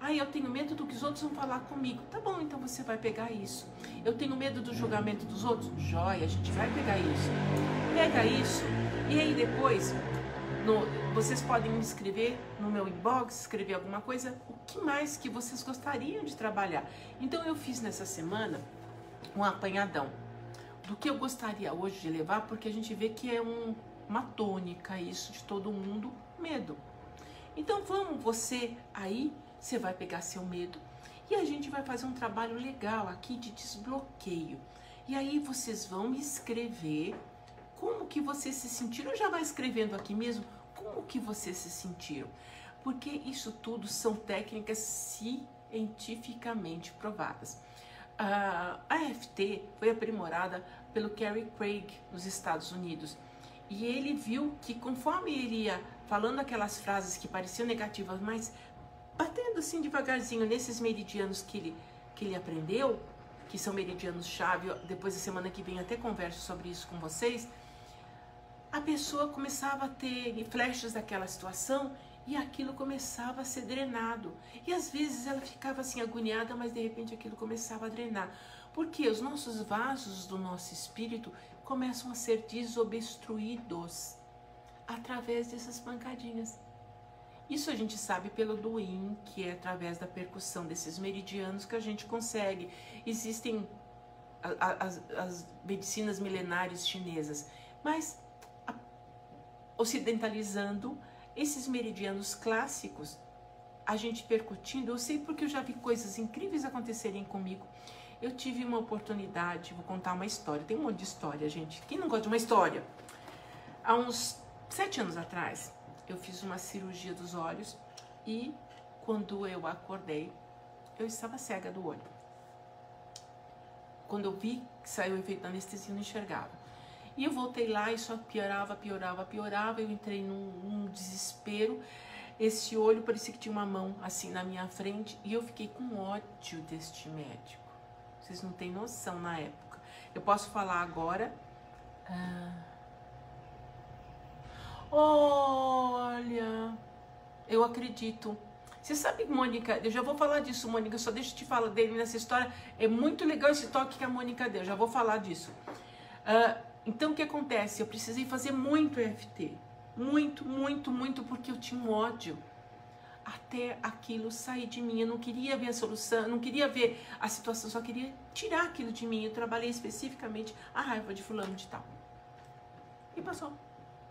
Ah, eu tenho medo do que os outros vão falar comigo. Tá bom, então você vai pegar isso. Eu tenho medo do julgamento dos outros. Joia, a gente vai pegar isso. Pega isso e aí depois vocês podem me escrever no meu inbox, escrever alguma coisa, o que mais que vocês gostariam de trabalhar. Então eu fiz nessa semana um apanhadão do que eu gostaria hoje de levar, porque a gente vê que é uma tônica isso de todo mundo, medo. Então você vai pegar seu medo e a gente vai fazer um trabalho legal aqui de desbloqueio. E aí vocês vão me escrever como que vocês se sentiram. Eu já vai escrevendo aqui mesmo como que vocês se sentiram. Porque isso tudo são técnicas cientificamente provadas. A EFT foi aprimorada pelo Gary Craig nos Estados Unidos. E ele viu que conforme ele ia falando aquelas frases que pareciam negativas, mas batendo assim devagarzinho nesses meridianos que ele aprendeu, que são meridianos-chave, depois da semana que vem até converso sobre isso com vocês, a pessoa começava a ter flechas daquela situação e aquilo começava a ser drenado. E às vezes ela ficava assim agoniada, mas de repente aquilo começava a drenar. Porque os nossos vasos do nosso espírito começam a ser desobstruídos através dessas pancadinhas. Isso a gente sabe pelo Duin, que é através da percussão desses meridianos que a gente consegue. Existem as medicinas milenares chinesas, mas ocidentalizando esses meridianos clássicos, a gente percutindo. Eu sei porque eu já vi coisas incríveis acontecerem comigo. Eu tive uma oportunidade, vou contar uma história. Tem um monte de história, gente. Quem não gosta de uma história? Há uns 7 anos atrás, eu fiz uma cirurgia dos olhos e quando eu acordei, eu estava cega do olho. Quando eu vi que saiu o efeito da anestesia, eu não enxergava. E eu voltei lá e só piorava, eu entrei num desespero. esse olho parecia que tinha uma mão assim na minha frente e eu fiquei com ódio deste médico. Vocês não têm noção na época. Eu posso falar agora. Olha, eu acredito. Você sabe, Mônica, eu já vou falar disso, Mônica, só deixa eu te falar dele nessa história. É muito legal esse toque que a Mônica deu, já vou falar disso. Então, o que acontece? Eu precisei fazer muito EFT. Muito, muito, muito, porque eu tinha um ódio. Até aquilo sair de mim. Eu não queria ver a solução, não queria ver a situação, só queria tirar aquilo de mim. Eu trabalhei especificamente a raiva de fulano de tal. E passou.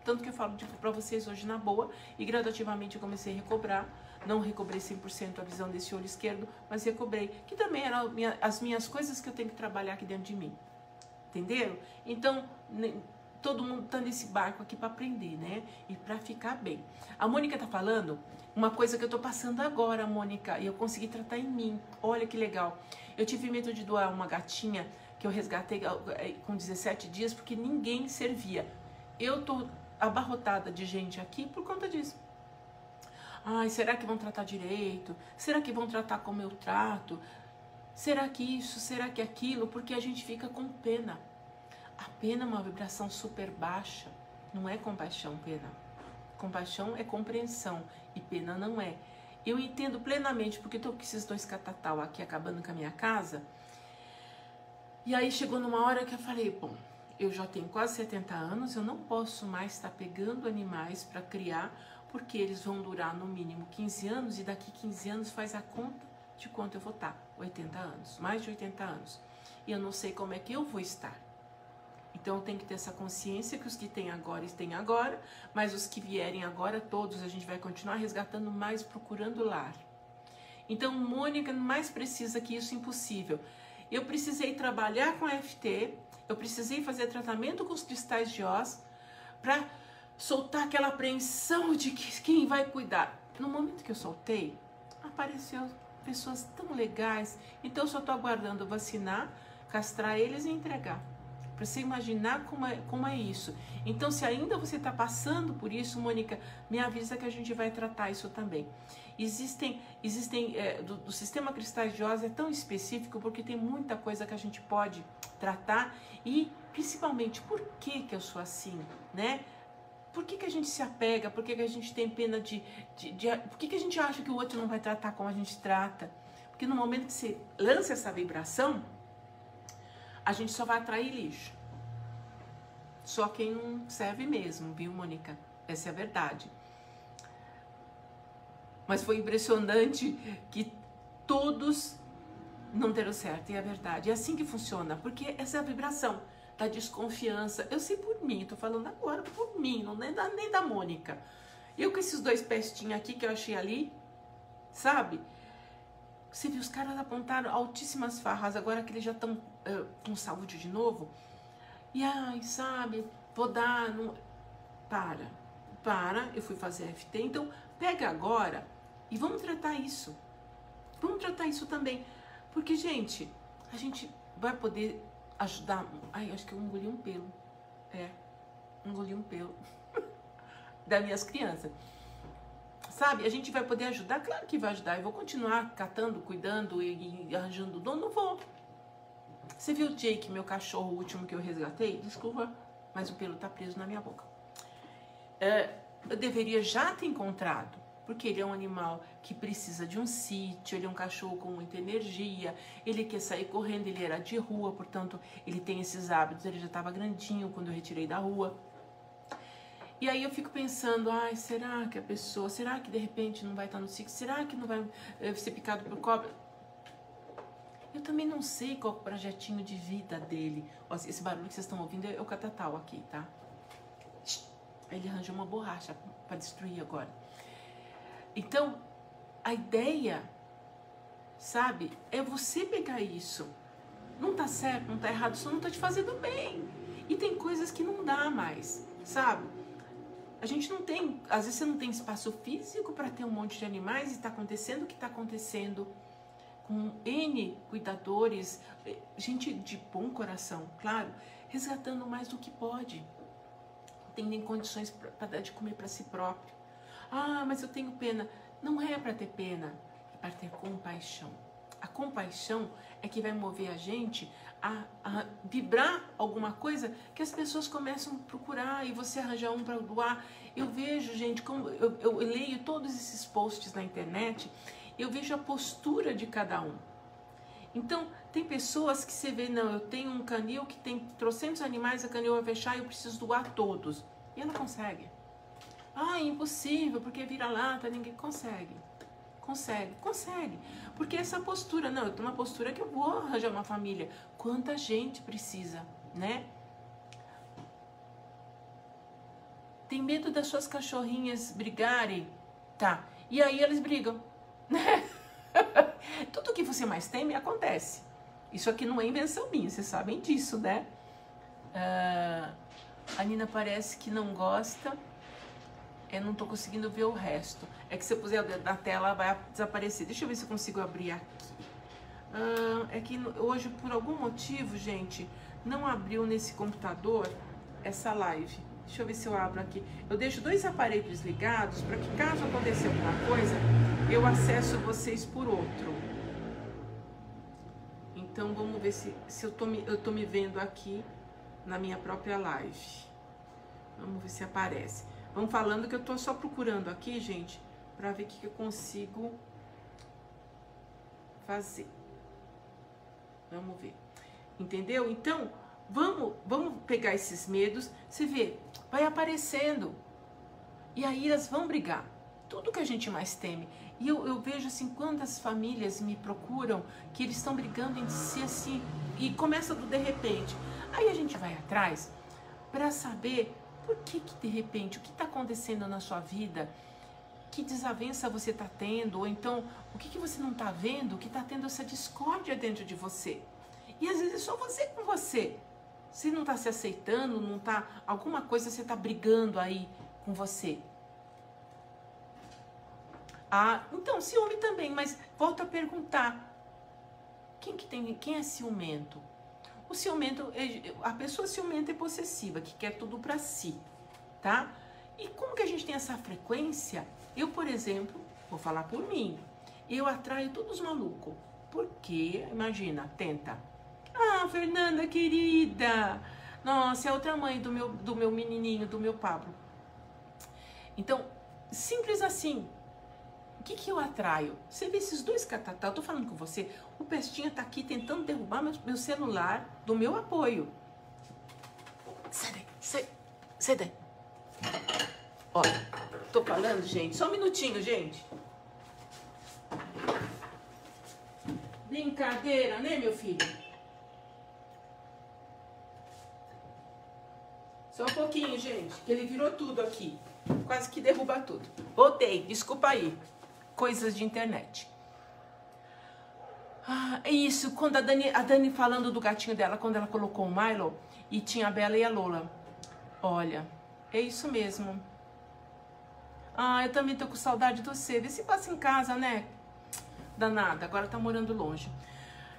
Tanto que eu falo pra vocês hoje na boa, e gradativamente eu comecei a recobrar. Não recobrei 100% a visão desse olho esquerdo, mas recobrei. Que também eram as minhas coisas que eu tenho que trabalhar aqui dentro de mim. Entenderam? Então, todo mundo tá nesse barco aqui para aprender, né? E para ficar bem. A Mônica tá falando uma coisa que eu tô passando agora, Mônica, e eu consegui tratar em mim. Olha que legal. Eu tive medo de doar uma gatinha que eu resgatei com 17 dias porque ninguém servia. Eu tô abarrotada de gente aqui por conta disso. Ai, será que vão tratar direito? Será que vão tratar como eu trato? Será que isso? Será que aquilo? Porque a gente fica com pena. A pena é uma vibração super baixa. Não é compaixão, pena. Compaixão é compreensão e pena não é. Eu entendo plenamente, porque estou com esses dois catatal aqui acabando com a minha casa. E aí chegou numa hora que eu falei, bom, eu já tenho quase 70 anos, eu não posso mais estar pegando animais para criar, porque eles vão durar no mínimo 15 anos e daqui 15 anos faz a conta de quanto eu vou estar. 80 anos, mais de 80 anos. E eu não sei como é que eu vou estar. Então eu tenho que ter essa consciência que os que têm agora, mas os que vierem agora, todos, a gente vai continuar resgatando mais, procurando lar. Então, Mônica, mais precisa que isso, impossível. Eu precisei trabalhar com a EFT, eu precisei fazer tratamento com os cristais de Oz para soltar aquela apreensão de que quem vai cuidar. No momento que eu soltei, apareceu pessoas tão legais. Então eu só estou aguardando vacinar, castrar eles e entregar. Para você imaginar como é isso. Então, se ainda você está passando por isso, Mônica, me avisa que a gente vai tratar isso também. Do sistema Cristais de Oz é tão específico porque tem muita coisa que a gente pode tratar e, principalmente, por que eu sou assim, né? Por que a gente se apega? Por que a gente tem pena por que a gente acha que o outro não vai tratar como a gente trata? Porque no momento que você lança essa vibração, a gente só vai atrair lixo. Só quem não serve mesmo, viu, Mônica? Essa é a verdade. Mas foi impressionante que todos não deram certo, e é verdade. É assim que funciona, porque essa é a vibração da desconfiança. Eu sei por mim, tô falando agora por mim, não nem da Mônica. Eu com esses dois pestinhos aqui que eu achei ali, sabe? Você viu, os caras apontaram altíssimas farras, agora que eles já estão com saúde de novo. E ai, sabe, vou dar... Não... Para, eu fui fazer FT, então pega agora e vamos tratar isso. Vamos tratar isso também. Porque, gente, a gente vai poder ajudar... Ai, acho que eu engoli um pelo. Engoli um pelo das minhas crianças. Sabe, a gente vai poder ajudar? Claro que vai ajudar. Eu vou continuar catando, cuidando e arranjando dono? Não vou. Você viu o Jake, meu cachorro, o último que eu resgatei? Desculpa, mas o pelo tá preso na minha boca. Eu deveria já ter encontrado, porque ele é um animal que precisa de um sítio, ele é um cachorro com muita energia, ele quer sair correndo, ele era de rua, portanto, ele tem esses hábitos, ele já estava grandinho quando eu retirei da rua. E aí eu fico pensando, ai, será que de repente não vai estar no sítio? Será que não vai ser picado por cobra? Eu também não sei qual é o projetinho de vida dele. Ó, esse barulho que vocês estão ouvindo é o catatal aqui, tá? Ele arranjou uma borracha para destruir agora. Então, a ideia, sabe, é você pegar isso. Não tá certo, não tá errado, só não tá te fazendo bem. E tem coisas que não dá mais, sabe? A gente não tem, às vezes você não tem espaço físico para ter um monte de animais e tá acontecendo o que tá acontecendo com N cuidadores, gente de bom coração, claro, resgatando mais do que pode. Tem nem condições para dar de comer para si próprio. Ah, mas eu tenho pena. Não é para ter pena, é para ter compaixão. A compaixão é que vai mover a gente a vibrar alguma coisa que as pessoas começam a procurar e você arranjar um para doar. Eu vejo, gente, como eu leio todos esses posts na internet, eu vejo a postura de cada um. Então, tem pessoas que você vê, não, eu tenho um canil que tem trocentos animais, a canil vai fechar e eu preciso doar todos. E ela consegue. Ah, é impossível, porque vira-lata, ninguém consegue. Consegue. Porque essa postura, não, eu tô numa postura que eu vou arranjar uma família. Quanta gente precisa, né? Tem medo das suas cachorrinhas brigarem? Tá. E aí eles brigam, né? Tudo que você mais teme acontece. Isso aqui não é invenção minha, vocês sabem disso, né? A Nina parece que não gosta. Eu não tô conseguindo ver o resto. É que se eu puser o dedo na tela, vai desaparecer. Deixa eu ver se eu consigo abrir aqui. É que hoje, por algum motivo, gente, não abriu nesse computador essa live. Deixa eu ver se eu abro aqui. Eu deixo 2 aparelhos ligados para que, caso aconteça alguma coisa, eu acesso vocês por outro. Então, vamos ver se eu tô me vendo aqui na minha própria live. Vamos ver se aparece. Vamos falando que eu tô só procurando aqui, gente, para ver o que eu consigo fazer. Vamos ver. Entendeu? Então, vamos pegar esses medos. Você vê, vai aparecendo. E aí elas vão brigar. Tudo que a gente mais teme. E eu vejo assim, quantas famílias me procuram que eles estão brigando entre si assim. E começa do de repente. Aí a gente vai atrás para saber por que de repente, o que está acontecendo na sua vida, que desavença você está tendo, ou então, o que você não está vendo, que está tendo essa discórdia dentro de você. E às vezes é só você com você. Você não está se aceitando, não está, alguma coisa você está brigando aí com você. Ah, então, ciúme também, mas volto a perguntar, quem é ciumento? O ciumento, a pessoa ciumenta é possessiva, que quer tudo pra si, tá? E como que a gente tem essa frequência? Eu, por exemplo, vou falar por mim, eu atraio todos os malucos. Porque, imagina, tenta. Ah, Fernanda, querida! Nossa, é outra mãe do meu menininho, do meu Pablo. Então, simples assim. O que eu atraio? Você vê esses 2 catatá, eu tô falando com você, o Pestinha tá aqui tentando derrubar meu celular do meu apoio. Sai daí, sai daí. Olha, tô falando, gente, só um minutinho, gente. Brincadeira, né, meu filho? Só um pouquinho, gente, que ele virou tudo aqui. Quase que derruba tudo. Voltei, desculpa aí. Coisas de internet. Ah, é isso, quando a Dani falando do gatinho dela, quando ela colocou o Milo e tinha a Bela e a Lola. Olha, é isso mesmo. Ah, eu também tô com saudade de você. Vê se passa em casa, né? Danada, agora tá morando longe.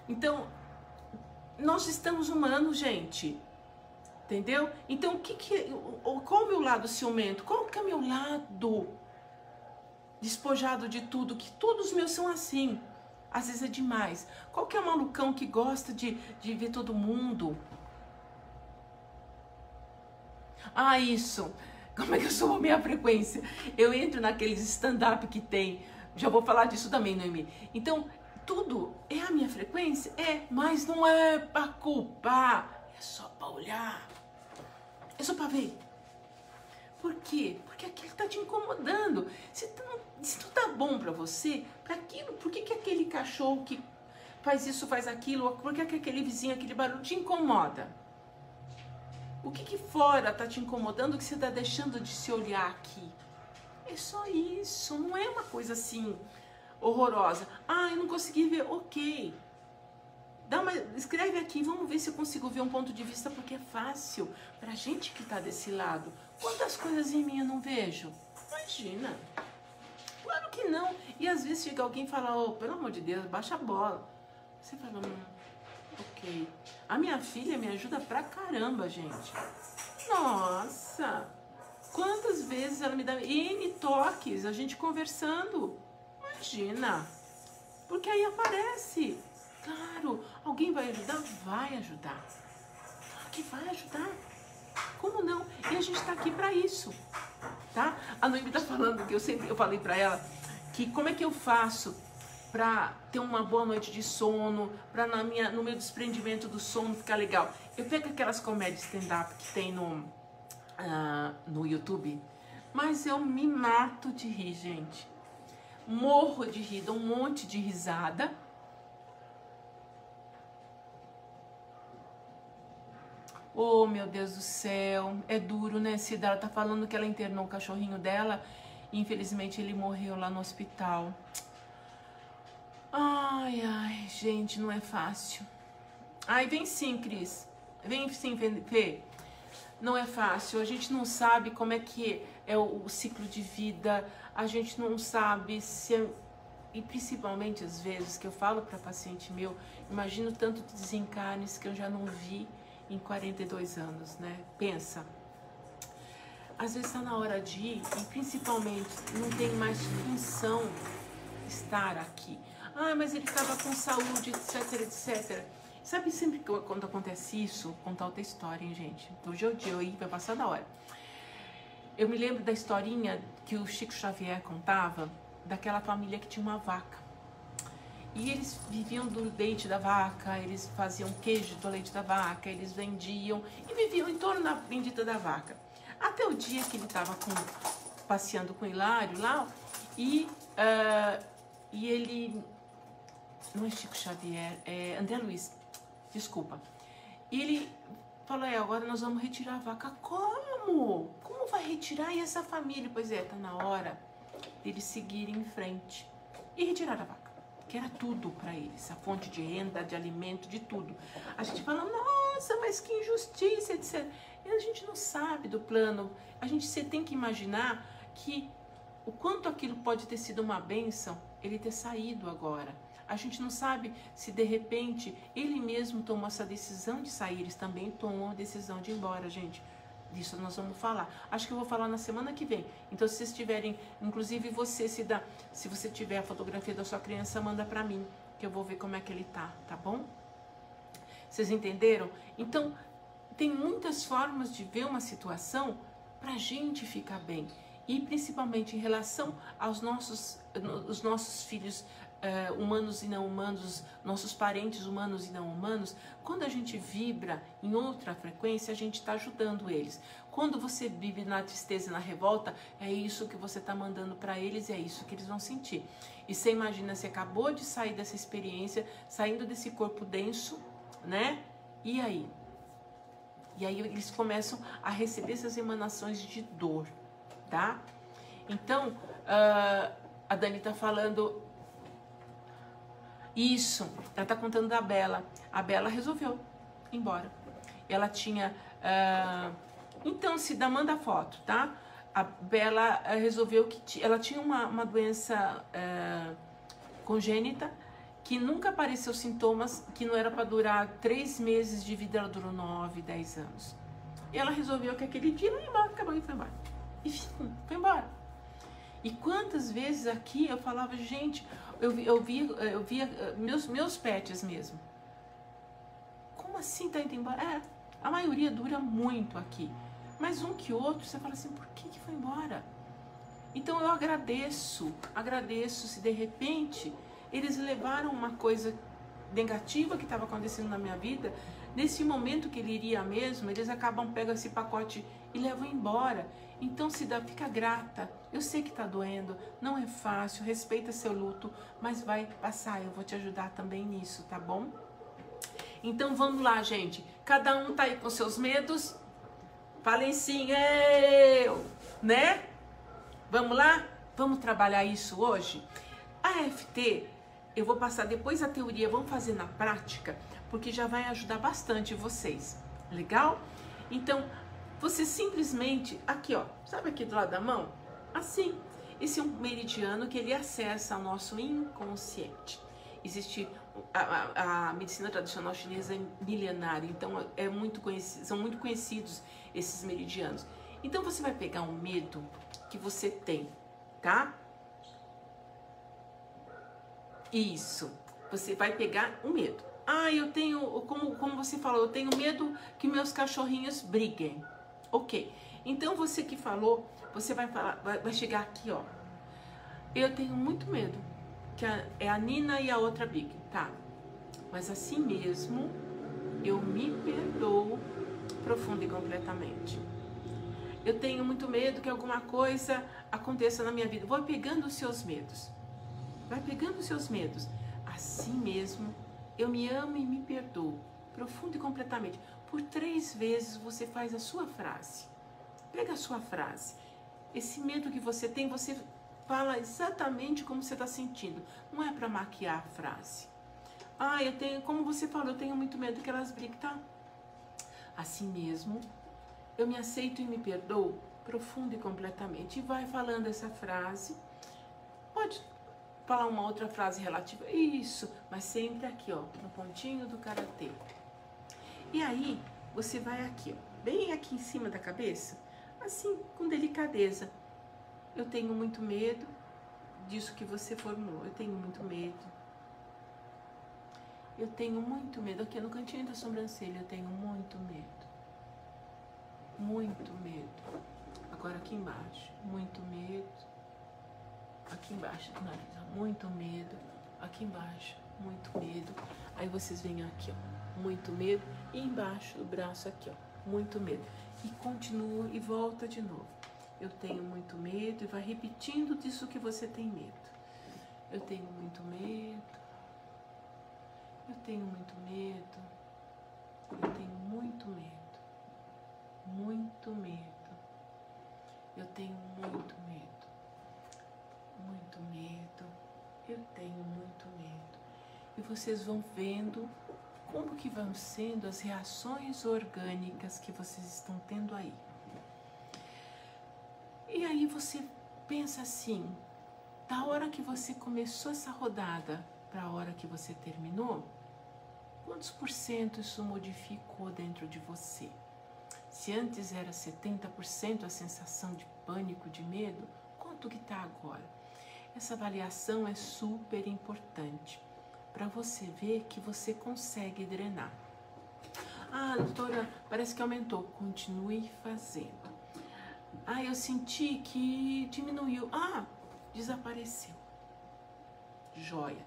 Então, nós estamos humanos, gente. Entendeu? Então, qual é o meu lado ciumento? Qual que é o meu lado despojado de tudo, que todos os meus são assim, às vezes é demais. Qual que é o malucão que gosta de ver todo mundo? Ah, isso. Como é que eu sou a minha frequência? Eu entro naqueles stand-up que tem, já vou falar disso também, Noemi. Então, tudo é a minha frequência? É, mas não é pra culpar, é só pra olhar, é só pra ver. Por quê? Porque aquilo tá te incomodando. Se não tá bom pra você, pra aquilo, por que aquele cachorro que faz isso, faz aquilo, por que aquele vizinho, aquele barulho te incomoda? O que fora tá te incomodando que você tá deixando de se olhar aqui? É só isso, não é uma coisa assim horrorosa. Ah, eu não consegui ver, ok. Escreve aqui, vamos ver se eu consigo ver um ponto de vista, porque é fácil pra gente que tá desse lado. Quantas coisas em mim eu não vejo? Imagina. Claro que não. E às vezes chega alguém e fala, oh, pelo amor de Deus, baixa a bola. Você fala, ok. A minha filha me ajuda pra caramba, gente. Nossa! Quantas vezes vezes ela me dá N toques, a gente conversando. Imagina. Porque aí aparece. Claro, alguém vai ajudar? Vai ajudar. Que vai ajudar. Como não? E a gente tá aqui para isso, tá? A Noemi tá falando que eu falei para ela que como é que eu faço para ter uma boa noite de sono, para no meu desprendimento do sono ficar legal. Eu pego aquelas comédias stand-up que tem no YouTube, mas eu me mato de rir, gente. Morro de rir, dou um monte de risada. Oh, meu Deus do céu, é duro, né, Cida? Ela tá falando que ela internou o cachorrinho dela e infelizmente ele morreu lá no hospital. Ai, ai, gente, não é fácil. Ai, vem sim, Cris. Vem sim, Fê. Não é fácil, a gente não sabe como é que é o ciclo de vida, a gente não sabe se... E principalmente, às vezes, que eu falo para paciente meu, imagino tanto de desencarnes que eu já não vi em 42 anos, né? Pensa. Às vezes está na hora de ir e principalmente não tem mais função estar aqui. Ah, mas ele estava com saúde, etc, etc. Sabe sempre que quando acontece isso, vou contar outra história, hein, gente? Hoje é o dia, vai passar da hora. Eu me lembro da historinha que o Chico Xavier contava, daquela família que tinha uma vaca. E eles viviam do leite da vaca, eles faziam queijo do leite da vaca, eles vendiam e viviam em torno da bendita da vaca. Até o dia que ele estava passeando com o Hilário lá e ele... Não é Chico Xavier, é André Luiz, desculpa. E ele falou, agora nós vamos retirar a vaca. Como? Como vai retirar? E essa família? Pois é, tá na hora deles seguirem em frente e retirar a vaca, que era tudo para eles, a fonte de renda, de alimento, de tudo. A gente fala, nossa, mas que injustiça, etc. E a gente não sabe do plano. Você tem que imaginar que o quanto aquilo pode ter sido uma bênção, ele ter saído agora. A gente não sabe se de repente ele mesmo tomou essa decisão de sair, eles também tomam a decisão de ir embora, gente. Disso nós vamos falar. Acho que eu vou falar na semana que vem. Então, se vocês tiverem, inclusive você, se você tiver a fotografia da sua criança, manda pra mim, que eu vou ver como é que ele tá bom? Vocês entenderam? Então, tem muitas formas de ver uma situação pra gente ficar bem. E principalmente em relação aos os nossos filhos humanos e não humanos, nossos parentes humanos e não humanos, quando a gente vibra em outra frequência, a gente está ajudando eles. Quando você vive na tristeza e na revolta, é isso que você está mandando para eles e é isso que eles vão sentir. E você imagina, você acabou de sair dessa experiência, saindo desse corpo denso, né? E aí? E aí eles começam a receber essas emanações de dor, tá? Então, a Dani está falando... Isso, ela tá contando da Bela. A Bela resolveu ir embora. Ela tinha... Então, Cida, manda a foto, tá? A Bela resolveu que ela tinha uma doença congênita que nunca apareceu sintomas, que não era para durar 3 meses de vida, ela durou 9, 10 anos. E ela resolveu que aquele dia ela ia embora, acabou e foi embora. E foi embora. E quantas vezes aqui eu falava, gente... Eu via meus pets mesmo. Como assim tá indo embora? A maioria dura muito aqui. Mas um que outro, você fala assim, por que foi embora? Então eu agradeço se de repente eles levaram uma coisa negativa que estava acontecendo na minha vida, nesse momento que ele iria mesmo, eles pegam esse pacote e levam embora. Então, fica grata. Eu sei que tá doendo, não é fácil, respeita seu luto, mas vai passar, eu vou te ajudar também nisso, tá bom? Então, vamos lá, gente. Cada um tá aí com seus medos. Falem sim, né? Vamos lá? Vamos trabalhar isso hoje? A FT, eu vou passar depois a teoria, vamos fazer na prática, porque já vai ajudar bastante vocês. Legal? Então, você simplesmente, aqui ó, sabe aqui do lado da mão? Assim, esse é um meridiano que ele acessa o nosso inconsciente. Existe, a medicina tradicional chinesa é milenária, então são muito conhecidos esses meridianos. Então você vai pegar um medo que você tem, tá? Isso. Você vai pegar um medo. Ah, eu tenho, como você falou, eu tenho medo que meus cachorrinhos briguem. Ok. Então você que falou, você vai falar, vai chegar aqui, ó. Eu tenho muito medo que é a Nina e a outra briguem, tá? Mas assim mesmo, eu me perdoo profunda e completamente. Eu tenho muito medo que alguma coisa aconteça na minha vida. Vou pegando os seus medos. Vai pegando os seus medos. Assim mesmo, eu me amo e me perdoo profunda e completamente. Por 3 vezes você faz a sua frase. Pega a sua frase. Esse medo que você tem, você fala exatamente como você está sentindo. Não é para maquiar a frase. Ah, eu tenho, como você falou, eu tenho muito medo que elas briguem, tá? Assim mesmo, eu me aceito e me perdoo profundo e completamente. E vai falando essa frase. Pode falar uma outra frase relativa. Isso, mas sempre aqui, ó, no pontinho do karatê. E aí, você vai aqui, ó, bem aqui em cima da cabeça, assim, com delicadeza. Eu tenho muito medo disso que você formulou. Eu tenho muito medo. Eu tenho muito medo. Aqui no cantinho da sobrancelha, eu tenho muito medo. Muito medo. Agora aqui embaixo, muito medo. Aqui embaixo do nariz, muito medo. Aqui embaixo, muito medo. Aí vocês vêm aqui, ó, muito medo. E embaixo do braço aqui, ó, muito medo. E continua e volta de novo. Eu tenho muito medo e vai repetindo disso que você tem medo. Eu tenho muito medo. Eu tenho muito medo. Eu tenho muito medo. Muito medo. Eu tenho muito medo. Muito medo. Eu tenho muito medo. E vocês vão vendo como que vão sendo as reações orgânicas que vocês estão tendo aí. E aí você pensa assim, da hora que você começou essa rodada para a hora que você terminou, quantos % isso modificou dentro de você? Se antes era 70% a sensação de pânico, de medo, quanto que está agora? Essa avaliação é super importante para você ver que você consegue drenar. Ah, doutora, parece que aumentou. Continue fazendo. Ah, eu senti que diminuiu. Ah, desapareceu. Joia.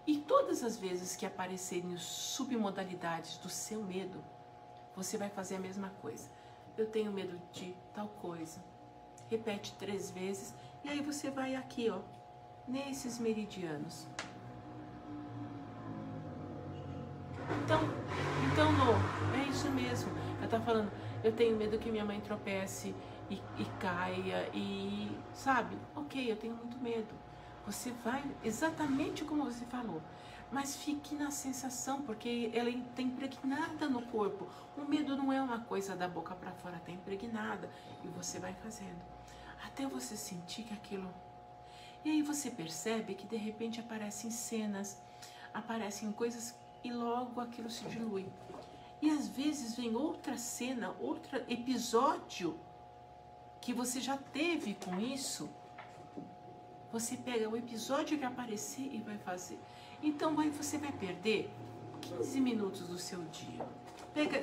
E todas as vezes que aparecerem as submodalidades do seu medo, você vai fazer a mesma coisa. Eu tenho medo de tal coisa. Repete 3 vezes e aí você vai aqui, ó, nesses meridianos. Então, não, é isso mesmo. Ela tá falando, eu tenho medo que minha mãe tropece e caia e, sabe? Ok, eu tenho muito medo. Você vai exatamente como você falou, mas fique na sensação, porque ela está impregnada no corpo. O medo não é uma coisa da boca para fora, está impregnada e você vai fazendo até você sentir que aquilo. E aí você percebe que de repente aparecem cenas, aparecem coisas e logo aquilo se dilui. E às vezes vem outra cena, outro episódio que você já teve com isso. Você pega o episódio que aparecer e vai fazer. Então você vai perder 15 minutos do seu dia.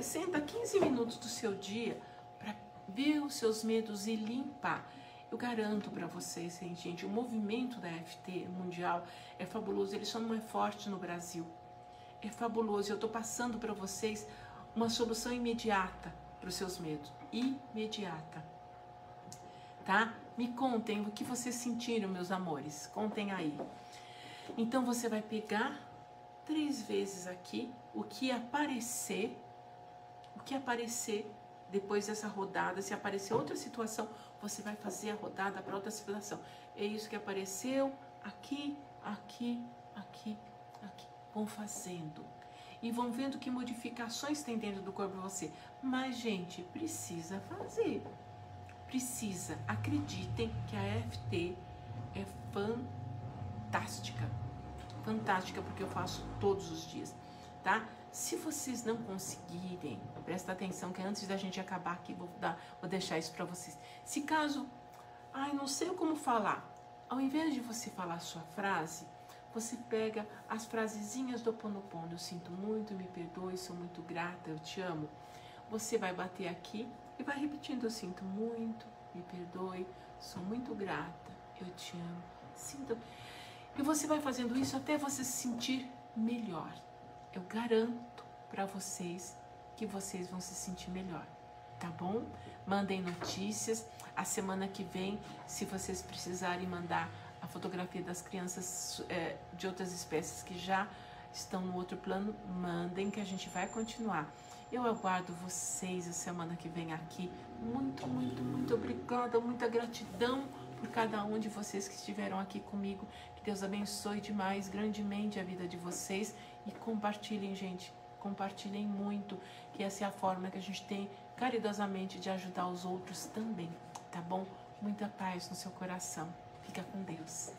Senta 15 minutos do seu dia para ver os seus medos e limpar. Eu garanto para vocês, gente, o movimento da EFT mundial é fabuloso. Ele só não é forte no Brasil. É fabuloso. Eu estou passando para vocês uma solução imediata para os seus medos. Imediata. Tá? Me contem o que vocês sentiram, meus amores. Contem aí. Então, você vai pegar 3 vezes aqui o que aparecer depois dessa rodada. Se aparecer outra situação, você vai fazer a rodada para outra situação. É isso que apareceu aqui, aqui, aqui, aqui. Vão fazendo. E vão vendo que modificações tem dentro do corpo de você. Mas, gente, precisa fazer. Precisa. Acreditem que a EFT é fantástica. Fantástica, porque eu faço todos os dias, tá? Se vocês não conseguirem Presta atenção que antes da gente acabar aqui, vou deixar isso para vocês. Se caso, não sei como falar, ao invés de você falar a sua frase, você pega as frasezinhas do Ho Oponopono. Eu sinto muito, me perdoe, sou muito grata, eu te amo. Você vai bater aqui e vai repetindo, eu sinto muito, me perdoe, sou muito grata, eu te amo, sinto. E você vai fazendo isso até você se sentir melhor. Eu garanto para vocês que vocês vão se sentir melhor, tá bom? Mandem notícias. A semana que vem, se vocês precisarem mandar a fotografia das crianças de outras espécies que já estão no outro plano, mandem que a gente vai continuar. Eu aguardo vocês a semana que vem aqui. Muito, muito, muito obrigada, muita gratidão por cada um de vocês que estiveram aqui comigo. Que Deus abençoe demais, grandemente a vida de vocês. E compartilhem, gente, compartilhem muito, que essa é a forma que a gente tem caridosamente de ajudar os outros também, tá bom? Muita paz no seu coração. Fica com Deus.